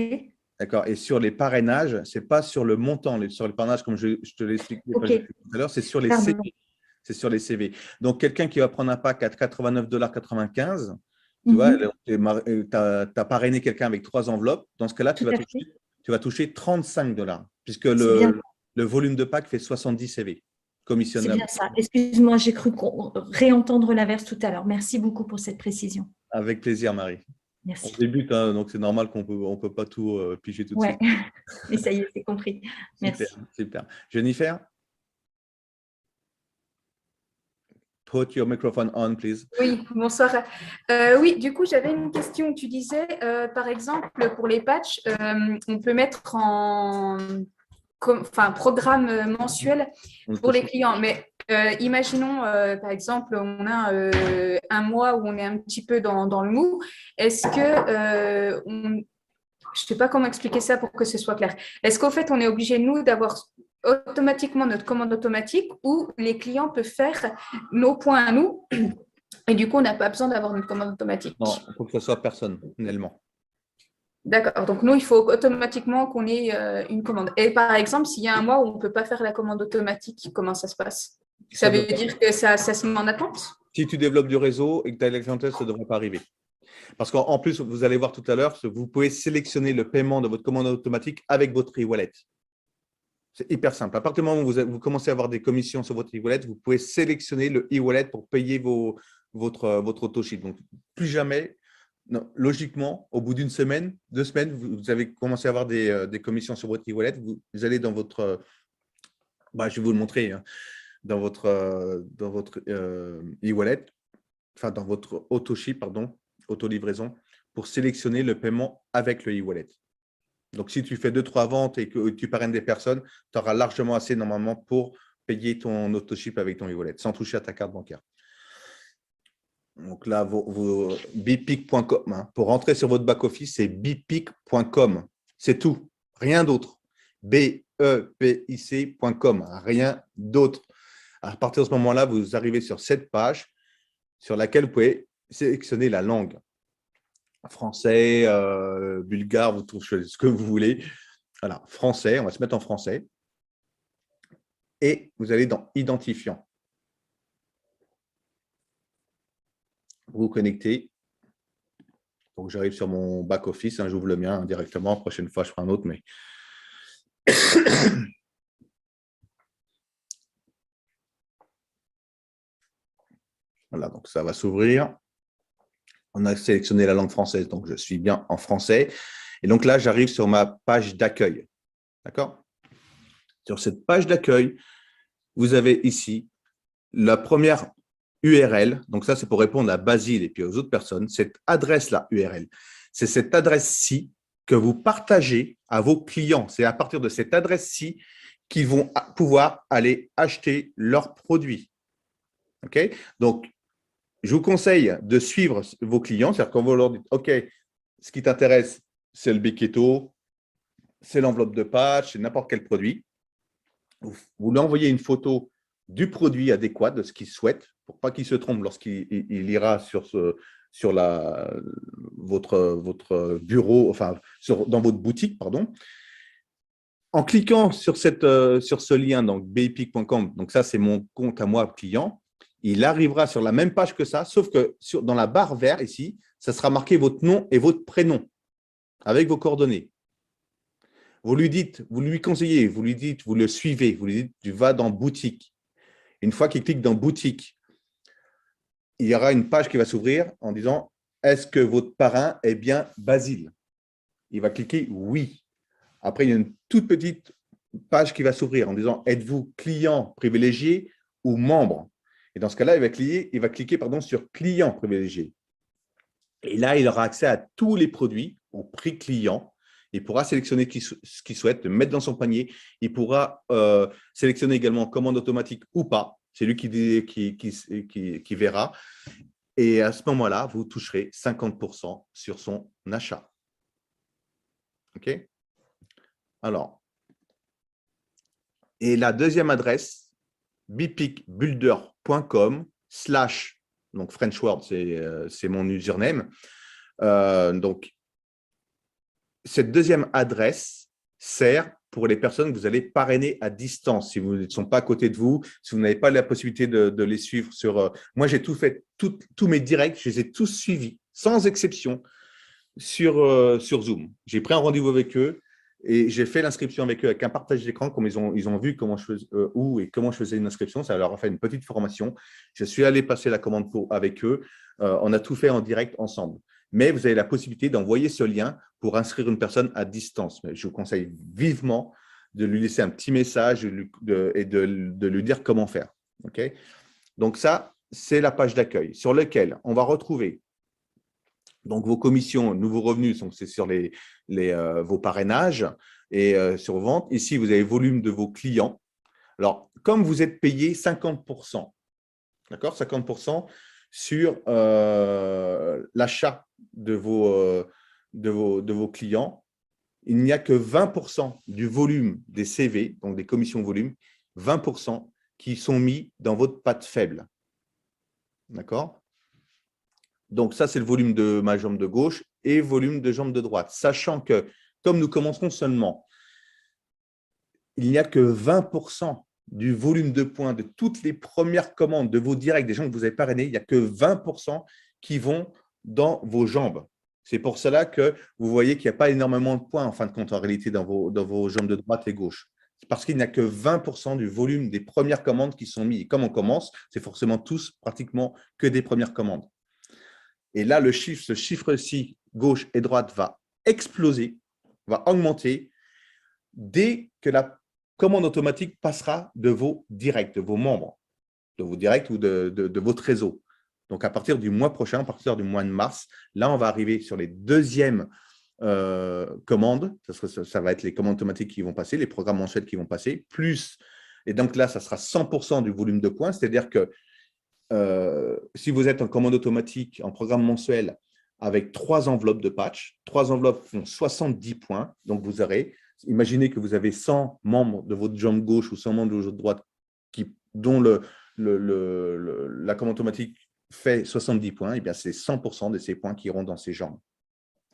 A: D'accord. Et sur les parrainages, ce n'est pas sur le montant. Sur les parrainages, comme je te l'ai expliqué
F: OK.
A: tout à l'heure, c'est sur les
F: Pardon.
A: CV. C'est sur les CV. Donc, quelqu'un qui va prendre un pack à 89,95 $, tu vois, tu as parrainé quelqu'un avec 3 enveloppes. Dans ce cas-là, tu
F: Tout à fait.
A: vas toucher 35 $, puisque
F: C'est bien.
A: le volume de pack fait 70 CV.
F: C'est
A: Commissionnable.
F: bien ça. Excuse-moi, j'ai cru réentendre l'inverse tout à l'heure. Merci beaucoup pour cette précision.
A: Avec plaisir, Marie. On
F: Merci.
A: débute, hein, donc c'est normal qu'on on peut pas tout piger tout de
F: Ouais,
A: suite.
F: et ça y est, c'est compris. Merci.
A: Super, super. Jennifer? Put your microphone on, please.
G: Oui, bonsoir. Oui, du coup, j'avais une question. Tu disais, par exemple, pour les patchs, on peut mettre en programme mensuel pour les clients. Mais imaginons, par exemple, on a un mois où on est un petit peu dans le mou. Est-ce que, je ne sais pas comment expliquer ça pour que ce soit clair. Est-ce qu'au fait, on est obligé, nous, d'avoir automatiquement notre commande automatique ou les clients peuvent faire nos points à nous et du coup, on n'a pas besoin d'avoir une commande automatique?
A: Non, il faut que ce soit personnellement.
G: D'accord. Donc, nous, il faut automatiquement qu'on ait une commande. Et par exemple, s'il y a un mois où on ne peut pas faire la commande automatique, comment ça se passe? Ça veut dire que ça se met en attente?
A: Si tu développes du réseau et que tu as la clientèle, ça ne devrait pas arriver. Parce qu'en plus, vous allez voir tout à l'heure, vous pouvez sélectionner le paiement de votre commande automatique avec votre e-wallet. C'est hyper simple. À partir du moment où vous commencez à avoir des commissions sur votre e-wallet, vous pouvez sélectionner le e-wallet pour payer votre autoship. Donc, plus jamais, non, logiquement, au bout d'une semaine, 2 semaines, vous avez commencé à avoir des commissions sur votre e-wallet. Vous allez dans votre… je vais vous le montrer. Hein, dans votre e-wallet, enfin dans votre autoship, pardon, auto-livraison, pour sélectionner le paiement avec le e-wallet. Donc, si tu fais 2-3 ventes et que tu parraines des personnes, tu auras largement assez normalement pour payer ton autoship avec ton e-wallet, sans toucher à ta carte bancaire. Donc là, vos bipic.com, hein, pour rentrer sur votre back-office, c'est bipic.com. C'est tout, rien d'autre. BEPIC.com, rien d'autre. À partir de ce moment-là, vous arrivez sur cette page sur laquelle vous pouvez sélectionner la langue. Français, bulgare, vous trouvez ce que vous voulez. Voilà, français, on va se mettre en français. Et vous allez dans identifiant. Vous vous connectez. Donc, j'arrive sur mon back-office, hein, j'ouvre le mien hein, directement. La prochaine fois, je ferai un autre, mais… Voilà, donc ça va s'ouvrir. On a sélectionné la langue française, donc je suis bien en français. Et donc là, j'arrive sur ma page d'accueil. D'accord? Sur cette page d'accueil, vous avez ici la première URL. Donc ça, c'est pour répondre à Basile et puis aux autres personnes. Cette adresse-là, URL, c'est cette adresse-ci que vous partagez à vos clients. C'est à partir de cette adresse-ci qu'ils vont pouvoir aller acheter leurs produits. OK? Donc, je vous conseille de suivre vos clients. C'est-à-dire quand vous leur dites, OK, ce qui t'intéresse, c'est le Becketo, c'est l'enveloppe de patch, c'est n'importe quel produit. Vous lui envoyez une photo du produit adéquat, de ce qu'il souhaite, pour pas qu'il se trompe lorsqu'il ira sur votre bureau, enfin, dans votre boutique, pardon. En cliquant sur ce lien, donc bipic.com, donc ça, c'est mon compte à moi client, il arrivera sur la même page que ça, sauf que dans la barre verte ici, ça sera marqué votre nom et votre prénom avec vos coordonnées. Vous lui conseillez, vous lui dites, vous le suivez, vous lui dites, tu vas dans boutique. Une fois qu'il clique dans boutique, il y aura une page qui va s'ouvrir en disant « Est-ce que votre parrain est bien Basile ?» Il va cliquer « Oui ». Après, il y a une toute petite page qui va s'ouvrir en disant « Êtes-vous client privilégié ou membre ?» Et dans ce cas-là, il va cliquer sur « Client privilégié ». Et là, il aura accès à tous les produits au prix client. Il pourra sélectionner ce qu'il souhaite, le mettre dans son panier. Il pourra sélectionner également commande automatique ou pas. C'est lui qui verra. Et à ce moment-là, vous toucherez 50% sur son achat. OK? Alors, et la deuxième adresse, bpicbuilder.com/ donc French Word, c'est mon username. Donc, cette deuxième adresse sert pour les personnes que vous allez parrainer à distance. Si vous ne sont pas à côté de vous, si vous n'avez pas la possibilité de les suivre sur… moi, j'ai tout fait, tous mes directs, je les ai tous suivis, sans exception, sur Zoom. J'ai pris un rendez-vous avec eux et j'ai fait l'inscription avec eux avec un partage d'écran, comme ils ont vu comment je faisais, où et comment je faisais une inscription. Ça leur a fait une petite formation. Je suis allé passer la commande avec eux. On a tout fait en direct ensemble. Mais vous avez la possibilité d'envoyer ce lien pour inscrire une personne à distance. Mais je vous conseille vivement de lui laisser un petit message et de lui dire comment faire. Okay? Donc ça, c'est la page d'accueil sur laquelle on va retrouver donc vos commissions, nouveaux revenus, c'est sur vos parrainages et sur vente. Ici, vous avez volume de vos clients. Alors, comme vous êtes payé 50%, d'accord, 50% sur l'achat de vos clients, il n'y a que 20% du volume des CV, donc des commissions volume, 20% qui sont mis dans votre patte faible. D'accord? Donc, ça, c'est le volume de ma jambe de gauche et volume de jambe de droite. Sachant que, comme nous commencerons seulement, il n'y a que 20% du volume de points de toutes les premières commandes de vos directs, des gens que vous avez parrainés, il n'y a que 20% qui vont dans vos jambes. C'est pour cela que vous voyez qu'il n'y a pas énormément de points, en fin de compte, en réalité, dans vos jambes de droite et gauche. C'est parce qu'il n'y a que 20% du volume des premières commandes qui sont mis. Et comme on commence, c'est forcément tous pratiquement que des premières commandes. Et là, ce chiffre-ci, gauche et droite, va exploser, va augmenter dès que la commande automatique passera de vos directs, de vos membres, de vos directs ou de votre réseau. Donc, à partir du mois prochain, à partir du mois de mars, là, on va arriver sur les deuxièmes commandes. Ça va être les commandes automatiques qui vont passer, les programmes mensuels qui vont passer, plus, et donc là, ça sera 100% du volume de points, c'est-à-dire que si vous êtes en commande automatique, en programme mensuel, avec 3 enveloppes de patch, 3 enveloppes font 70 points. Donc, vous aurez, imaginez que vous avez 100 membres de votre jambe gauche ou 100 membres de votre droite dont la commande automatique fait 70 points, et bien c'est 100% de ces points qui iront dans ces jambes.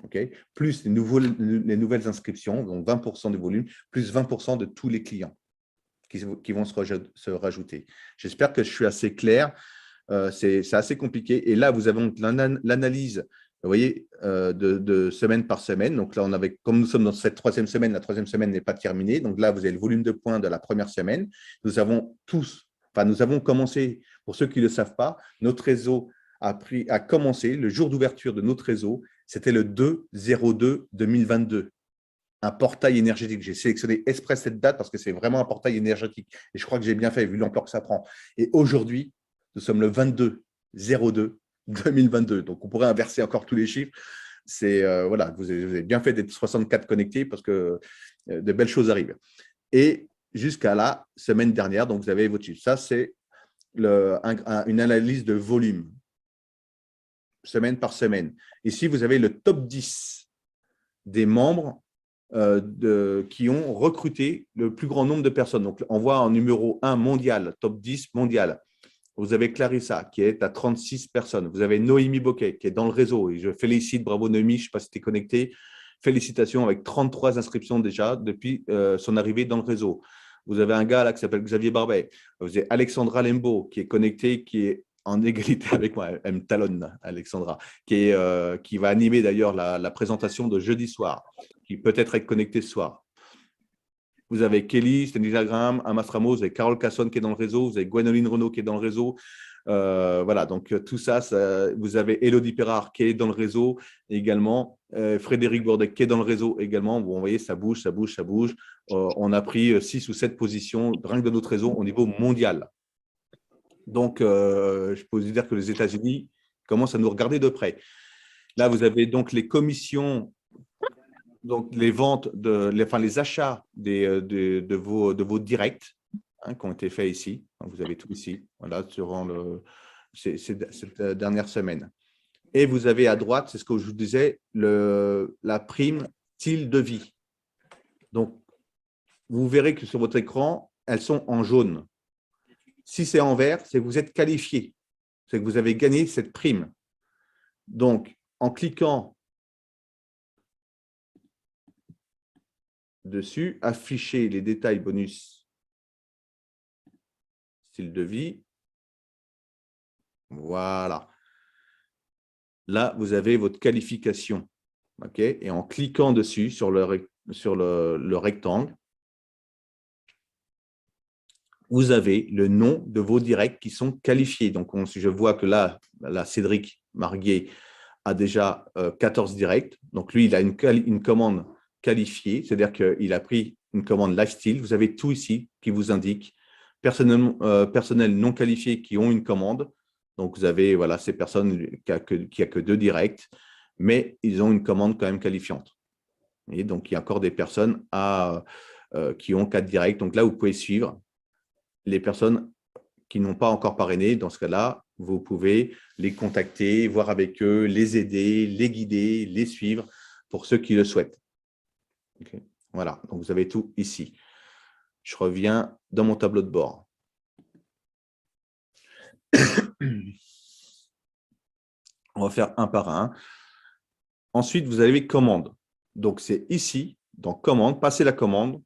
A: Okay? Plus les nouvelles inscriptions, donc 20% du volume, plus 20% de tous les clients qui vont se rajouter. J'espère que je suis assez clair. C'est assez compliqué. Et là, vous avez l'analyse, vous voyez, de semaine par semaine. Donc là, comme nous sommes dans cette troisième semaine, la troisième semaine n'est pas terminée. Donc là, vous avez le volume de points de la première semaine. Nous avons commencé, pour ceux qui ne le savent pas, notre réseau a commencé, le jour d'ouverture de notre réseau, c'était le 2/02/2022. Un portail énergétique. J'ai sélectionné exprès cette date parce que c'est vraiment un portail énergétique. Et je crois que j'ai bien fait, vu l'ampleur que ça prend. Et aujourd'hui, nous sommes le 22/02/2022. Donc, on pourrait inverser encore tous les chiffres. Voilà, vous avez bien fait d'être 64 connectés parce que de belles choses arrivent. Et jusqu'à la semaine dernière, donc vous avez votre chiffre. Ça, c'est une analyse de volume, semaine par semaine. Ici, vous avez le top 10 des membres qui ont recruté le plus grand nombre de personnes. Donc, on voit en numéro 1 mondial, top 10 mondial. Vous avez Clarissa qui est à 36 personnes. Vous avez Noémie Boquet qui est dans le réseau. Et je félicite, bravo Noémie, je ne sais pas si tu es connecté. Félicitations avec 33 inscriptions déjà depuis son arrivée dans le réseau. Vous avez un gars là qui s'appelle Xavier Barbet. Vous avez Alexandra Lembo qui est connectée, qui est en égalité avec moi. Elle me talonne, Alexandra, qui va animer d'ailleurs la présentation de jeudi soir, qui peut-être être connectée ce soir. Vous avez Kelly, Stanislas Graham, Amas Ramos, vous avez Carole Casson qui est dans le réseau, vous avez Gwénoline Renaud qui est dans le réseau. Voilà, donc tout ça, vous avez Élodie Perrard qui est dans le réseau également, Frédéric Bourdec qui est dans le réseau également. Vous voyez, ça bouge, ça bouge, ça bouge. On a pris 6 ou 7 positions rien que de notre réseau au niveau mondial. Donc, je peux vous dire que les États-Unis commencent à nous regarder de près. Là, vous avez donc les commissions, donc les ventes, les achats de vos directs qui ont été faits ici. Vous avez tout ici, voilà, durant cette dernière semaine. Et vous avez à droite, c'est ce que je vous disais, la prime style de vie. Donc, vous verrez que sur votre écran, elles sont en jaune. Si c'est en vert, c'est que vous êtes qualifié, c'est que vous avez gagné cette prime. Donc, en cliquant dessus, afficher les détails bonus style de vie. Voilà. Là, vous avez votre qualification. Okay, et en cliquant dessus sur le rectangle, vous avez le nom de vos directs qui sont qualifiés. Donc, je vois que là, Cédric Marguet a déjà 14 directs. Donc, lui, il a une commande qualifiée, c'est-à-dire qu'il a pris une commande lifestyle. Vous avez tout ici qui vous indique personnel non qualifié qui ont une commande. Donc, vous avez voilà, ces personnes qui a que 2 directs, mais ils ont une commande quand même qualifiante. Et donc, il y a encore des personnes qui ont 4 directs. Donc là, vous pouvez suivre les personnes qui n'ont pas encore parrainé. Dans ce cas-là, vous pouvez les contacter, voir avec eux, les aider, les guider, les suivre pour ceux qui le souhaitent. Okay. Voilà, donc vous avez tout ici. Je reviens dans mon tableau de bord. On va faire un par un. Ensuite, vous avez commande. Donc, c'est ici, dans commande, passez la commande,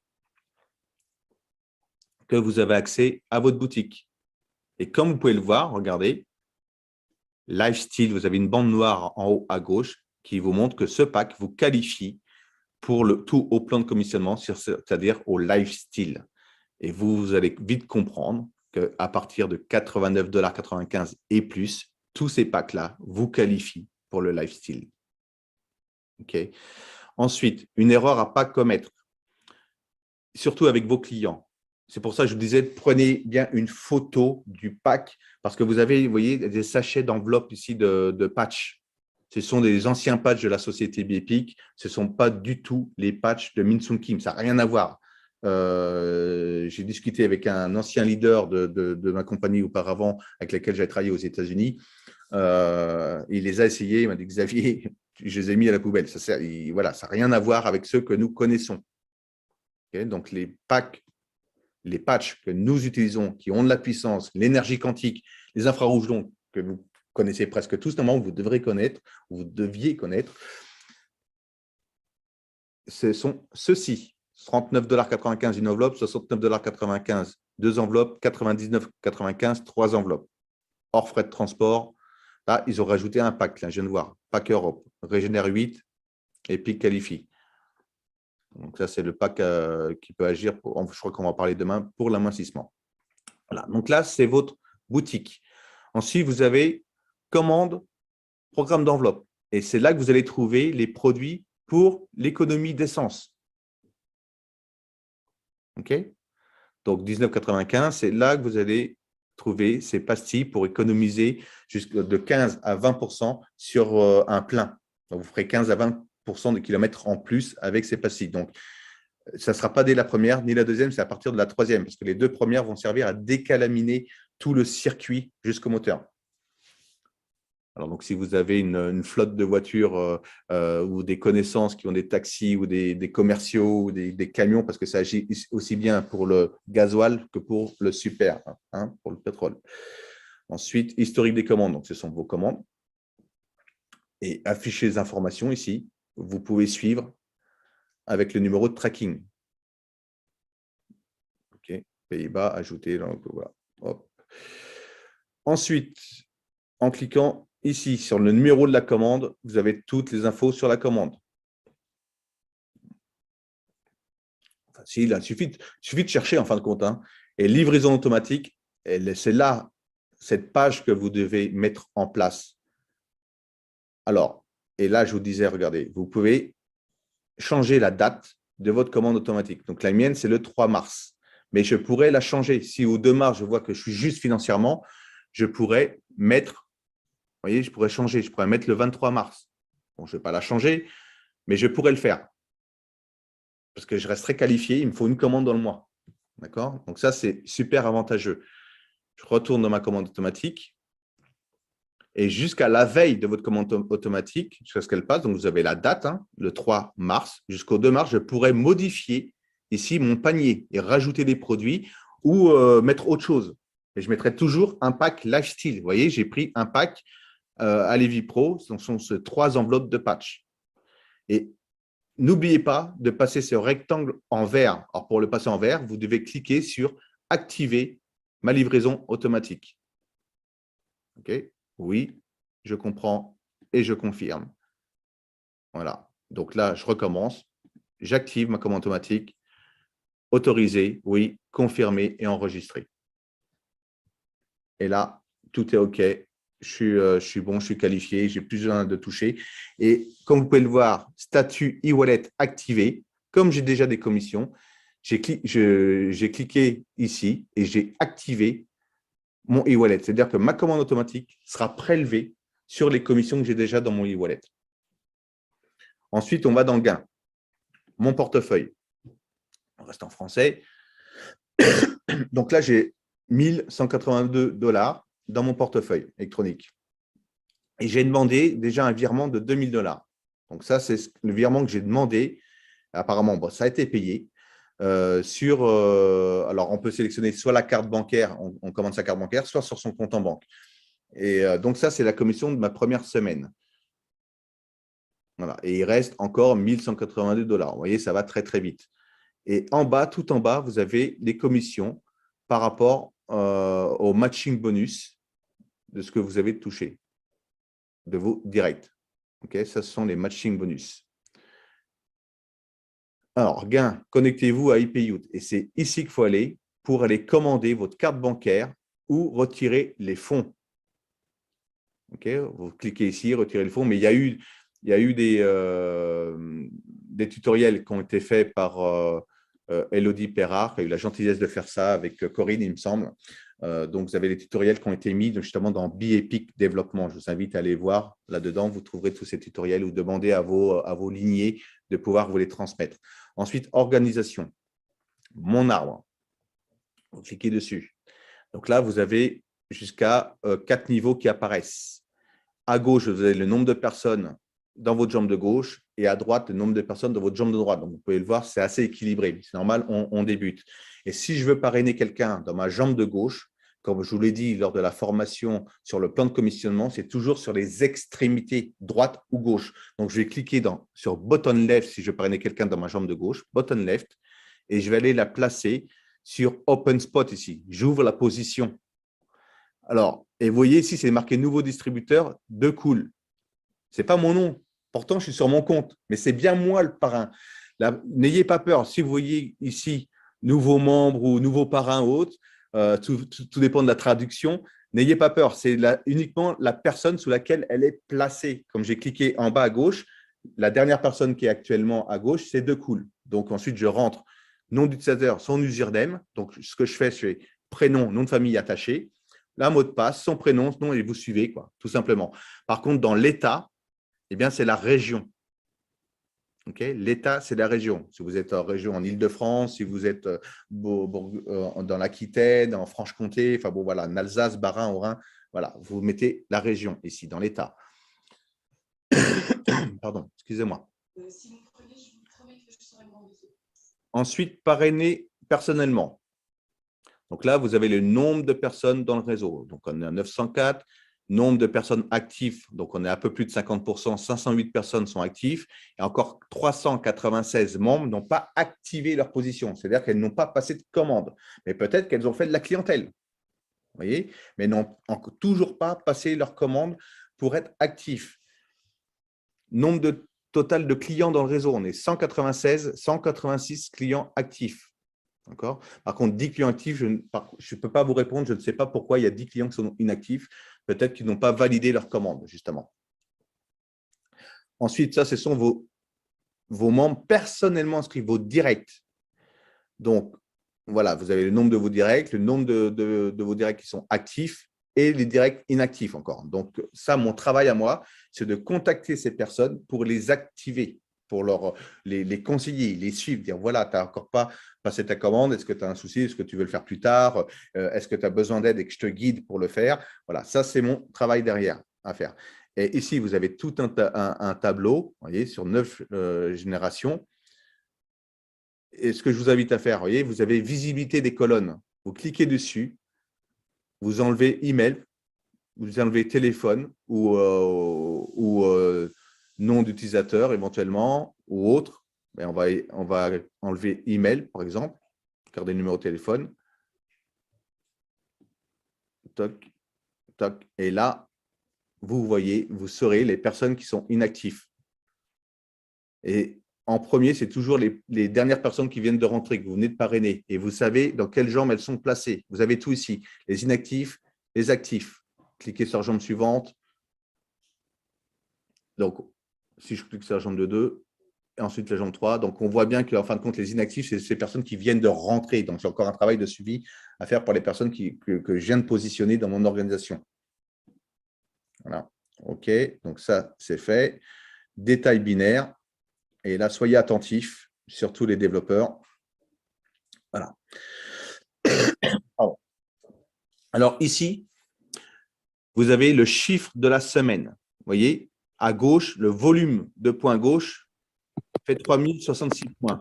A: que vous avez accès à votre boutique. Et comme vous pouvez le voir, regardez, Lifestyle, vous avez une bande noire en haut à gauche qui vous montre que ce pack vous qualifie pour le tout au plan de commissionnement, c'est-à-dire au Lifestyle. Et vous allez vite comprendre qu'à partir de 89,95 $ et plus, tous ces packs-là vous qualifient pour le Lifestyle. Okay. Ensuite, une erreur à ne pas commettre, surtout avec vos clients. C'est pour ça que je vous disais, prenez bien une photo du pack parce que vous avez, vous voyez, des sachets d'enveloppe ici de patchs. Ce sont des anciens patchs de la société Bepic. Ce ne sont pas du tout les patchs de Min Sung Kim. Ça n'a rien à voir. J'ai discuté avec un ancien leader de ma compagnie auparavant avec laquelle j'ai travaillé aux États-Unis. Il les a essayés. Il m'a dit, Xavier, je les ai mis à la poubelle. Voilà, ça n'a rien à voir avec ceux que nous connaissons. Okay, donc, les patchs que nous utilisons, qui ont de la puissance, l'énergie quantique, les infrarouges longs, que vous connaissez presque tous, normalement, vous devrez connaître, vous deviez connaître, ce sont ceux-ci. 39,95 $ une enveloppe, 69,95 $ 2 enveloppes, 99,95 $ 3 enveloppes. Hors frais de transport, là, ils ont rajouté un pack, là, je viens de voir. Pack Europe, Régénère 8 et Pic Qualifie. Donc, ça, c'est le pack qui peut agir, je crois qu'on va en parler demain, pour l'amincissement. Voilà. Donc là, c'est votre boutique. Ensuite, vous avez commande, programme d'enveloppe. Et c'est là que vous allez trouver les produits pour l'économie d'essence. OK? Donc, 19,95 $, c'est là que vous allez trouver ces pastilles pour économiser de 15 à 20% sur un plein. Donc, vous ferez 15 à 20% de kilomètres en plus avec ces pastilles. Donc, ça ne sera pas dès la première ni la deuxième, c'est à partir de la troisième, parce que les 2 premières vont servir à décalaminer tout le circuit jusqu'au moteur. Alors, donc, si vous avez une flotte de voitures ou des connaissances qui ont des taxis ou des commerciaux ou des camions, parce que ça agit aussi bien pour le gasoil que pour le super, pour le pétrole. Ensuite, historique des commandes. Donc, ce sont vos commandes. Et afficher les informations ici. Vous pouvez suivre avec le numéro de tracking. OK. Pays-Bas, ajouter. Donc, voilà. Hop. Ensuite, en cliquant ici sur le numéro de la commande, vous avez toutes les infos sur la commande. facile, il suffit de chercher en fin de compte. Hein. Et livraison automatique, c'est là, cette page que vous devez mettre en place. Alors, et là, je vous disais, regardez, vous pouvez changer la date de votre commande automatique. Donc, la mienne, c'est le 3 mars. Mais je pourrais la changer. Si au 2 mars, je vois que je suis juste financièrement, je pourrais mettre, vous voyez, je pourrais changer. Je pourrais mettre le 23 mars. Bon, je ne vais pas la changer, mais je pourrais le faire. Parce que je resterai qualifié, il me faut une commande dans le mois. D'accord? Donc, ça, c'est super avantageux. Je retourne dans ma commande automatique. Et jusqu'à la veille de votre commande automatique, jusqu'à ce qu'elle passe, donc vous avez la date, hein, le 3 mars, jusqu'au 2 mars, je pourrais modifier ici mon panier et rajouter des produits ou mettre autre chose. Et je mettrai toujours un pack lifestyle. Vous voyez, j'ai pris un pack Alevi Pro, ce sont ces 3 enveloppes de patch. Et n'oubliez pas de passer ce rectangle en vert. Alors, pour le passer en vert, vous devez cliquer sur « Activer ma livraison automatique ». OK ? Oui, je comprends et je confirme. Voilà. Donc là, je recommence. J'active ma commande automatique. Autoriser, oui, confirmer et enregistrer. Et là, tout est OK. Je suis bon, je suis qualifié, j'ai plus besoin de toucher. Et comme vous pouvez le voir, statut e-wallet activé. Comme j'ai déjà des commissions, j'ai cliqué ici et j'ai activé mon e-wallet. C'est-à-dire que ma commande automatique sera prélevée sur les commissions que j'ai déjà dans mon e-wallet. Ensuite, on va dans le gain. Mon portefeuille. On reste en français. Donc là, j'ai 1 182 $ dans mon portefeuille électronique. Et j'ai demandé déjà un virement de 2 000 $. Donc ça, c'est le virement que j'ai demandé. Apparemment, bon, ça a été payé. Alors, on peut sélectionner soit la carte bancaire, on commande sa carte bancaire, soit sur son compte en banque. Et donc, ça, c'est la commission de ma première semaine. Voilà. Et il reste encore 1 182 $. Vous voyez, ça va très, très vite. Et en bas, tout en bas, vous avez les commissions par rapport au matching bonus de ce que vous avez touché, de vos directs. Okay, ça, ce sont les matching bonus. Alors, gain, connectez-vous à IPYout. Et c'est ici qu'il faut aller pour aller commander votre carte bancaire ou retirer les fonds. Okay, vous cliquez ici, retirer les fonds. Mais il y a eu des tutoriels qui ont été faits par Elodie Perrard, qui a eu la gentillesse de faire ça avec Corinne, il me semble. Donc, vous avez les tutoriels qui ont été mis justement dans BeEpic Développement. Je vous invite à aller voir là-dedans. Vous trouverez tous ces tutoriels ou demandez à vos lignées de pouvoir vous les transmettre. Ensuite, organisation. Mon arbre. Vous cliquez dessus. Donc là, vous avez jusqu'à 4 niveaux qui apparaissent. À gauche, vous avez le nombre de personnes dans votre jambe de gauche et à droite, le nombre de personnes dans votre jambe de droite. Donc, vous pouvez le voir, c'est assez équilibré. C'est normal, on débute. Et si je veux parrainer quelqu'un dans ma jambe de gauche, comme je vous l'ai dit lors de la formation sur le plan de commissionnement, c'est toujours sur les extrémités, droite ou gauche. Donc, je vais cliquer sur button left si je veux parrainer quelqu'un dans ma jambe de gauche, button left, et je vais aller la placer sur open spot ici. J'ouvre la position. Alors, et vous voyez ici, c'est marqué nouveau distributeur de Cool. Ce n'est pas mon nom. Pourtant, je suis sur mon compte, mais c'est bien moi le parrain. N'ayez pas peur. Si vous voyez ici nouveau membre ou nouveau parrain ou autre, tout dépend de la traduction. N'ayez pas peur. C'est uniquement la personne sous laquelle elle est placée. Comme j'ai cliqué en bas à gauche, la dernière personne qui est actuellement à gauche, c'est de Cool. Donc ensuite, je rentre nom d'utilisateur, son username. Donc ce que je fais, c'est prénom, nom de famille attaché, là, mot de passe, son prénom, son nom, et vous suivez, quoi, tout simplement. Par contre, dans l'État, eh bien, c'est la région. Okay, l'État, c'est la région. Si vous êtes en région en Île-de-France, si vous êtes dans l'Aquitaine, en Franche-Comté, enfin bon, voilà, en Alsace, Bas-Rhin, Haut-Rhin, voilà, vous mettez la région ici, dans l'État. Pardon, excusez-moi.
G: Si vous prenez, je vous promets que je serai bon.
A: Ensuite, parrainer personnellement. Donc là, vous avez le nombre de personnes dans le réseau. Donc, on est à 904. Nombre de personnes actives, donc on est à peu plus de 50%, 508 personnes sont actives et encore 396 membres n'ont pas activé leur position, c'est-à-dire qu'elles n'ont pas passé de commande, mais peut-être qu'elles ont fait de la clientèle, vous voyez, mais n'ont toujours pas passé leur commande pour être actifs. Nombre de total de clients dans le réseau. On est 186 clients actifs. D'accord. Par contre, 10 clients actifs, je ne peux pas vous répondre. Je ne sais pas pourquoi il y a 10 clients qui sont inactifs. Peut-être qu'ils n'ont pas validé leur commande, justement. Ensuite, ça, ce sont vos membres personnellement inscrits, vos directs. Donc, voilà, vous avez le nombre de vos directs, le nombre de vos directs qui sont actifs et les directs inactifs encore. Donc, ça, mon travail à moi, c'est de contacter ces personnes pour les activer, pour les conseiller, les suivre, dire voilà, tu n'as encore pas passé ta commande, est-ce que tu as un souci, est-ce que tu veux le faire plus tard, est-ce que tu as besoin d'aide et que je te guide pour le faire. Voilà, ça, c'est mon travail derrière à faire. Et ici, vous avez tout un tableau, vous voyez, sur 9 générations. Et ce que je vous invite à faire, vous avez visibilité des colonnes. Vous cliquez dessus, vous enlevez email, vous enlevez téléphone ou nom d'utilisateur éventuellement ou autre. Mais on va enlever email, par exemple, carte des numéros de téléphone. Toc, toc. Et là, vous voyez, vous saurez les personnes qui sont inactives. Et en premier, c'est toujours les dernières personnes qui viennent de rentrer, que vous venez de parrainer. Et vous savez dans quelle jambe elles sont placées. Vous avez tout ici. Les inactifs, les actifs. Cliquez sur la jambe suivante. Donc, si je clique sur la jambe de 2, et ensuite la jambe 3. Donc, on voit bien qu'en fin de compte, les inactifs, c'est ces personnes qui viennent de rentrer. Donc, c'est encore un travail de suivi à faire pour les personnes que je viens de positionner dans mon organisation. Voilà. OK. Donc, ça, c'est fait. Détail binaire. Et là, soyez attentifs, surtout les développeurs. Voilà. Alors, ici, vous avez le chiffre de la semaine. Vous voyez, à gauche, le volume de points gauche fait 3066 points.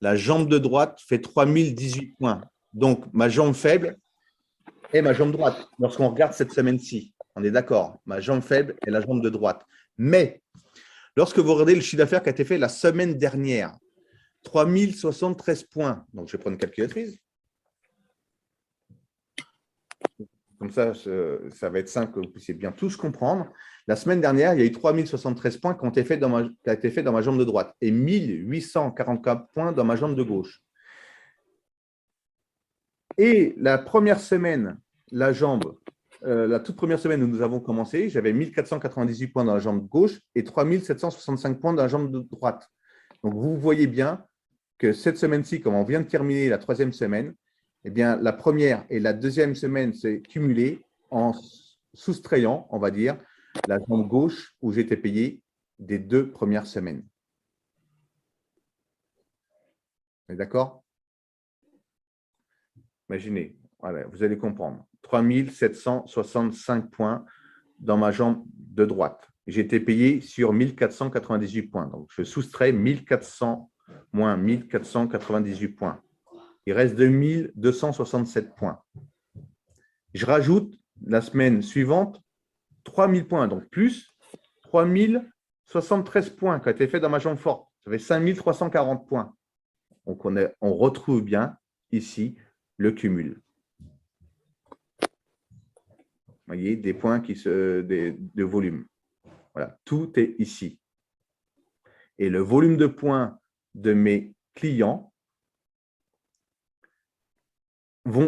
A: La jambe de droite fait 3018 points. Donc, ma jambe faible est ma jambe droite. Lorsqu'on regarde cette semaine-ci, on est d'accord, ma jambe faible est la jambe de droite. Mais, lorsque vous regardez le chiffre d'affaires qui a été fait la semaine dernière, 3073 points. Donc, je vais prendre une calculatrice. Comme ça va être simple que vous puissiez bien tous comprendre. La semaine dernière, il y a eu 3073 points qui ont été faits dans ma jambe de droite et 1844 points dans ma jambe de gauche. Et la première semaine, la toute première semaine où nous avons commencé, j'avais 1498 points dans la jambe gauche et 3765 points dans la jambe de droite. Donc, vous voyez bien que cette semaine-ci, comme on vient de terminer la troisième semaine, eh bien, la première et la deuxième semaine s'est cumulée en soustrayant, on va dire, la jambe gauche où j'étais payé des 2 premières semaines. Vous êtes d'accord? Imaginez, voilà, vous allez comprendre. 3765 points dans ma jambe de droite. J'étais payé sur 1498 points. Donc, je soustrais 1400 moins 1498 points. Il reste 2267 points. Je rajoute la semaine suivante 3000 points, donc plus 3073 points qui ont été faits dans ma jambe forte. Ça fait 5340 points. Donc, on retrouve bien ici le cumul. Vous voyez, des points de volume. Voilà, tout est ici. Et le volume de points de mes clients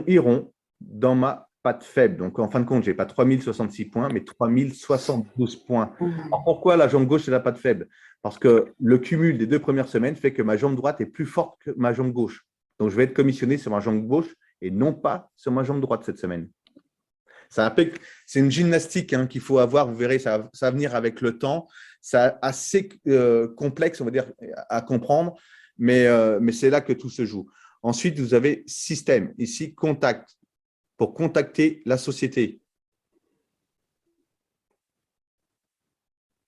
A: iront dans ma patte faible. Donc, en fin de compte, je n'ai pas 3066 points, mais 3072 points. Alors, pourquoi la jambe gauche est la patte faible? Parce que le cumul des 2 premières semaines fait que ma jambe droite est plus forte que ma jambe gauche. Donc, je vais être commissionné sur ma jambe gauche et non pas sur ma jambe droite cette semaine. C'est une gymnastique qu'il faut avoir. Vous verrez, ça va venir avec le temps. C'est assez complexe, on va dire, à comprendre, mais c'est là que tout se joue. Ensuite, vous avez système. Ici, contact, pour contacter la société.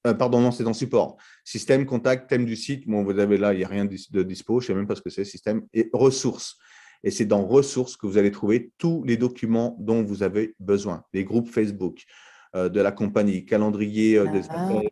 A: Pardon, non, c'est dans support. Système, contact, thème du site. Bon, vous avez là, il n'y a rien de dispo. Je ne sais même pas ce que c'est, système. Et ressources. Et c'est dans ressources que vous allez trouver tous les documents dont vous avez besoin. Les groupes Facebook de la compagnie, calendrier des appels.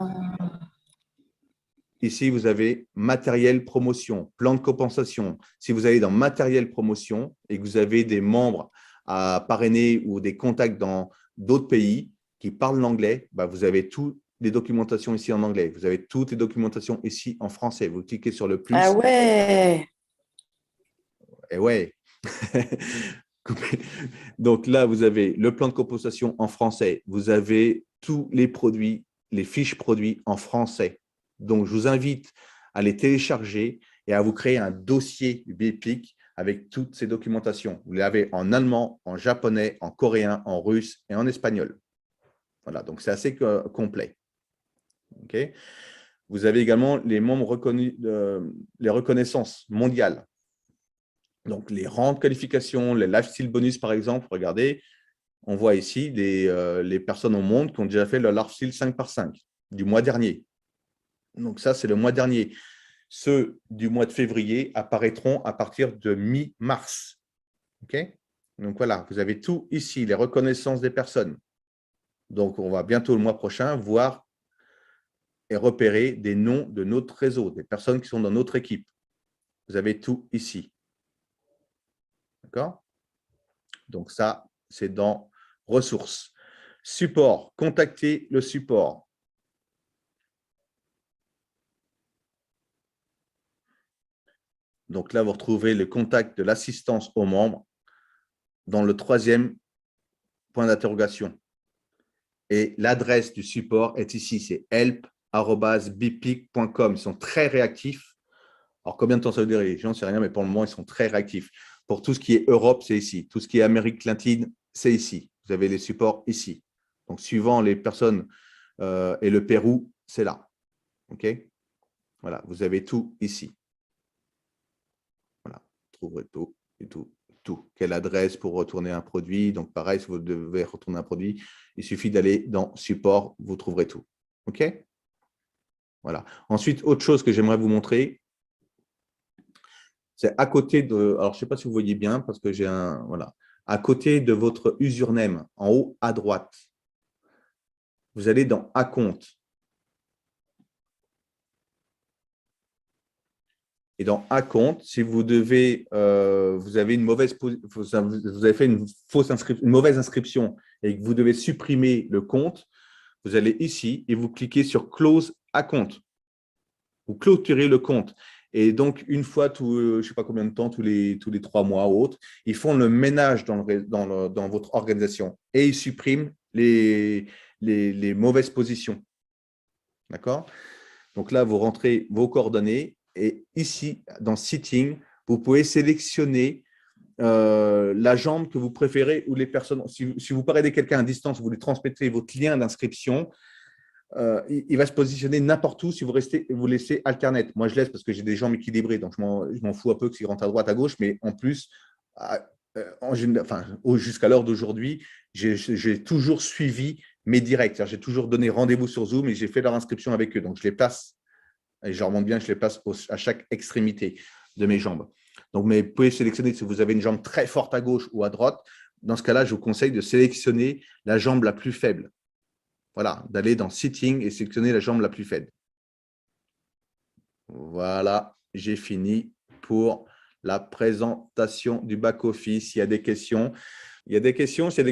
A: Ici, vous avez matériel promotion, plan de compensation. Si vous allez dans matériel promotion et que vous avez des membres à parrainer ou des contacts dans d'autres pays qui parlent l'anglais, vous avez tous les documentations ici en anglais. Vous avez toutes les documentations ici en français. Vous cliquez sur le plus.
H: Ah ouais.
A: Et ouais. Donc là, vous avez le plan de composition en français. Vous avez tous les produits, les fiches produits en français. Donc, je vous invite à les télécharger et à vous créer un dossier BPIC avec toutes ces documentations. Vous l'avez en allemand, en japonais, en coréen, en russe et en espagnol. Voilà, donc c'est assez complet. Okay. Vous avez également les membres reconnus, les reconnaissances mondiales. Donc, les rangs de qualification, les lifestyle bonus, par exemple, regardez, on voit ici les personnes au monde qui ont déjà fait le lifestyle 5x5 du mois dernier. Donc, ça, c'est le mois dernier. Ceux du mois de février apparaîtront à partir de mi-mars. Okay. Donc, voilà, vous avez tout ici, les reconnaissances des personnes. Donc, on va bientôt, le mois prochain, voir et repérer des noms de notre réseau, des personnes qui sont dans notre équipe. Vous avez tout ici. D'accord? Donc, ça, c'est dans ressources. Support, contactez le support. Donc là, vous retrouvez le contact de l'assistance aux membres dans le 3e point d'interrogation. Et l'adresse du support est ici, c'est help@bpic.com. Ils sont très réactifs. Alors, combien de temps ça veut dire? J'en sais rien, mais pour le moment, ils sont très réactifs. Pour tout ce qui est Europe, c'est ici. Tout ce qui est Amérique latine, c'est ici. Vous avez les supports ici. Donc, suivant les personnes et le Pérou, c'est là. OK? Voilà, vous avez tout ici. Voilà, vous trouverez tout et tout. Quelle adresse pour retourner un produit? Donc, pareil, si vous devez retourner un produit, il suffit d'aller dans support, vous trouverez tout. OK? Voilà. Ensuite, autre chose que j'aimerais vous montrer, c'est à côté de… Alors, je ne sais pas si vous voyez bien parce que j'ai un… Voilà. À côté de votre username, en haut à droite, vous allez dans « À compte ». Et dans « À compte », si vous devez… vous avez une mauvaise… Vous avez fait une mauvaise inscription et que vous devez supprimer le compte, vous allez ici et vous cliquez sur « Close à compte ». Vous clôturez le compte. Et donc, une fois, je ne sais pas combien de temps, tous les 3 mois ou autres, ils font le ménage dans votre organisation et ils suppriment les mauvaises positions. D'accord? Donc là, vous rentrez vos coordonnées et ici, dans Setting, vous pouvez sélectionner la jambe que vous préférez ou les personnes. Si vous parlez de quelqu'un à distance, vous lui transmettez votre lien d'inscription. Il va se positionner n'importe où si vous laissez alternate. Moi, je laisse parce que j'ai des jambes équilibrées, donc je m'en fous un peu que s'il rentre à droite, à gauche, mais en plus, jusqu'à l'heure d'aujourd'hui, j'ai toujours suivi mes directs. J'ai toujours donné rendez-vous sur Zoom et j'ai fait leur inscription avec eux. Donc, je les place, et je remonte bien, je les place à chaque extrémité de mes jambes. Donc, mais vous pouvez sélectionner si vous avez une jambe très forte à gauche ou à droite. Dans ce cas-là, je vous conseille de sélectionner la jambe la plus faible. Voilà, d'aller dans Setting et sélectionner la jambe la plus faible. Voilà, j'ai fini pour la présentation du back-office. Il y a des questions. S'il y a des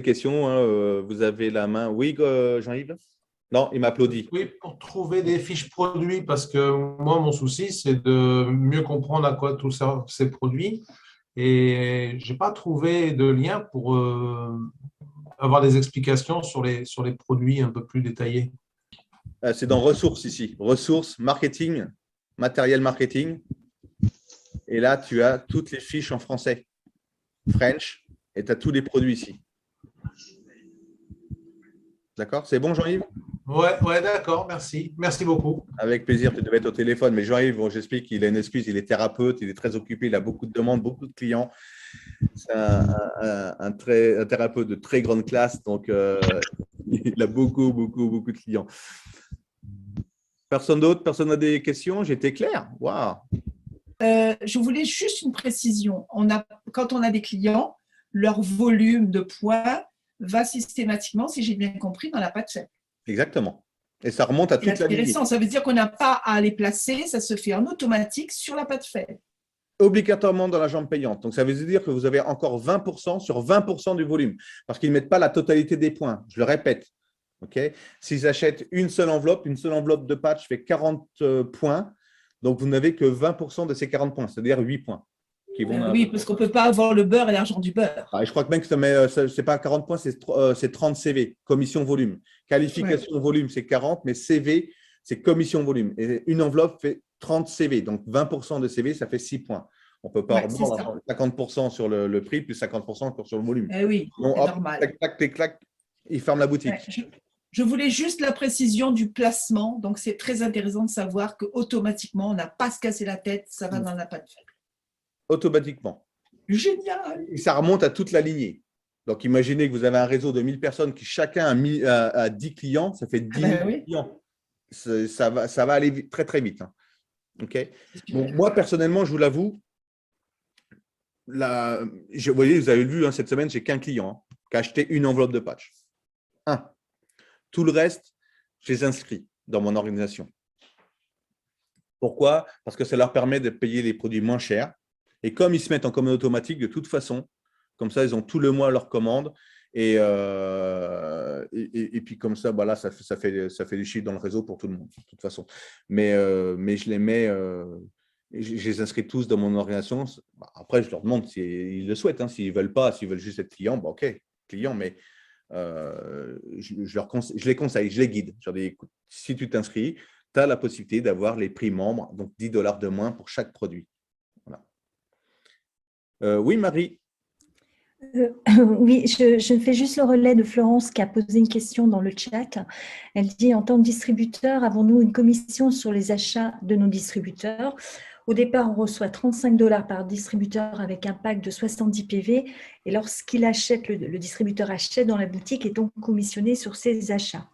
A: questions, vous avez la main. Oui, Jean-Yves? Non, il m'applaudit.
I: Oui, pour trouver des fiches produits, parce que moi, mon souci, c'est de mieux comprendre à quoi tous ces produits. Et je n'ai pas trouvé de lien pour avoir des explications sur les produits un peu plus détaillés.
A: C'est dans ressources ici. Ressources, marketing, matériel marketing. Et là, tu as toutes les fiches en français. French. Et tu as tous les produits ici. D'accord? C'est bon, Jean-Yves?
I: Ouais, d'accord, merci. Merci beaucoup.
A: Avec plaisir, tu devais être au téléphone. Mais Jean-Yves, bon, j'explique qu'il a une excuse, il est thérapeute, il est très occupé, il a beaucoup de demandes, beaucoup de clients. C'est un thérapeute de très grande classe, donc il a beaucoup de clients. Personne d'autre? Personne n'a des questions? J'étais clair? Waouh!
J: Je voulais juste une précision. Quand on a des clients, leur volume de poids va systématiquement, si j'ai bien compris, dans la pâte faible.
A: Exactement. Et ça remonte à toute la ligne.
J: Ça veut dire qu'on n'a pas à les placer, ça se fait en automatique sur la pâte faible.
A: Obligatoirement dans la jambe payante. Donc, ça veut dire que vous avez encore 20% sur 20% du volume parce qu'ils ne mettent pas la totalité des points. Je le répète, Okay, s'ils achètent une seule enveloppe de patch fait 40 points. Donc, vous n'avez que 20% de ces 40 points, c'est-à-dire 8 points. Qui vont
J: Oui, parce qu'on ne peut pas avoir le beurre et l'argent du beurre.
A: Je crois que même que ce n'est pas 40 points, c'est 30 CV, commission volume. Qualification volume, c'est 40, mais CV, c'est commission volume. Et une enveloppe fait 30 CV. Donc, 20% de CV, ça fait 6 points. On ne peut pas avoir 50% sur le prix, plus 50% encore sur le volume.
J: Oui,
A: donc,
J: c'est normal.
A: Clac, clac, clac, clac, ils ferment la boutique.
J: Je voulais juste la précision du placement. Donc, c'est très intéressant de savoir qu'automatiquement, on n'a pas à se casser la tête, ça va dans la pâte faible.
A: Automatiquement.
J: Génial.
A: Et ça remonte à toute la lignée. Donc, imaginez que vous avez un réseau de 1000 personnes qui chacun a 10 clients, ça fait 10 000 clients. Ça va aller vite, très, très vite. Hein. Okay. Bon, moi, personnellement, je vous l'avoue, vous voyez, vous avez vu, hein, cette semaine, j'ai qu'un client qui a acheté une enveloppe de patch. Tout le reste, je les inscris dans mon organisation. Pourquoi? Parce que ça leur permet de payer les produits moins chers. Et comme ils se mettent en commande automatique, de toute façon, comme ça, ils ont tout le mois leurs commandes. Et puis comme ça, voilà, ça fait du chiffre dans le réseau pour tout le monde, de toute façon. Mais je les mets, je les inscris tous dans mon organisation. Après, je leur demande s'ils le souhaitent. Hein. S'ils ne veulent pas, s'ils veulent juste être clients, OK, clients, mais je les conseille, je les guide. Je leur dis, écoute, si tu t'inscris, tu as la possibilité d'avoir les prix membres, donc $10 de moins pour chaque produit. Voilà. Oui, Marie.
F: Oui, je fais juste le relais de Florence qui a posé une question dans le chat. Elle dit, en tant que distributeur, avons-nous une commission sur les achats de nos distributeurs? Au départ, on reçoit 35 $ par distributeur avec un pack de 70 PV. Et lorsqu'il achète, le distributeur achète dans la boutique et donc commissionné sur ses achats.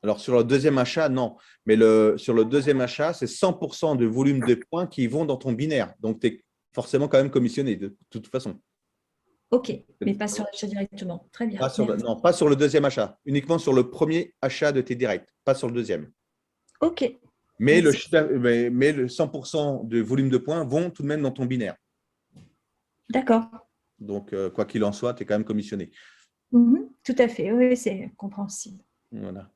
A: Alors, sur le deuxième achat, non. Mais sur le deuxième achat, c'est 100% de volume de points qui vont dans ton binaire. Donc, tu es forcément quand même commissionné de toute façon.
F: OK, mais pas sur l'achat directement. Très bien.
A: Non, pas sur le deuxième achat. Uniquement sur le premier achat de tes directs, pas sur le deuxième.
F: OK.
A: Mais le 100% de volume de points vont tout de même dans ton binaire.
F: D'accord.
A: Donc, quoi qu'il en soit, tu es quand même commissionné.
F: Tout à fait. Oui, c'est compréhensible.
A: Voilà.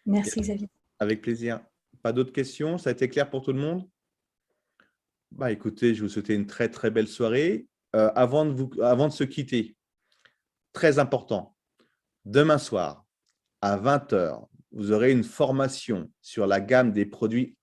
F: Merci, Xavier.
A: Avec plaisir. Pas d'autres questions? Ça a été clair pour tout le monde? Écoutez, je vous souhaite une très, très belle soirée. Avant de se quitter, très important, demain soir, à 20 h, vous aurez une formation sur la gamme des produits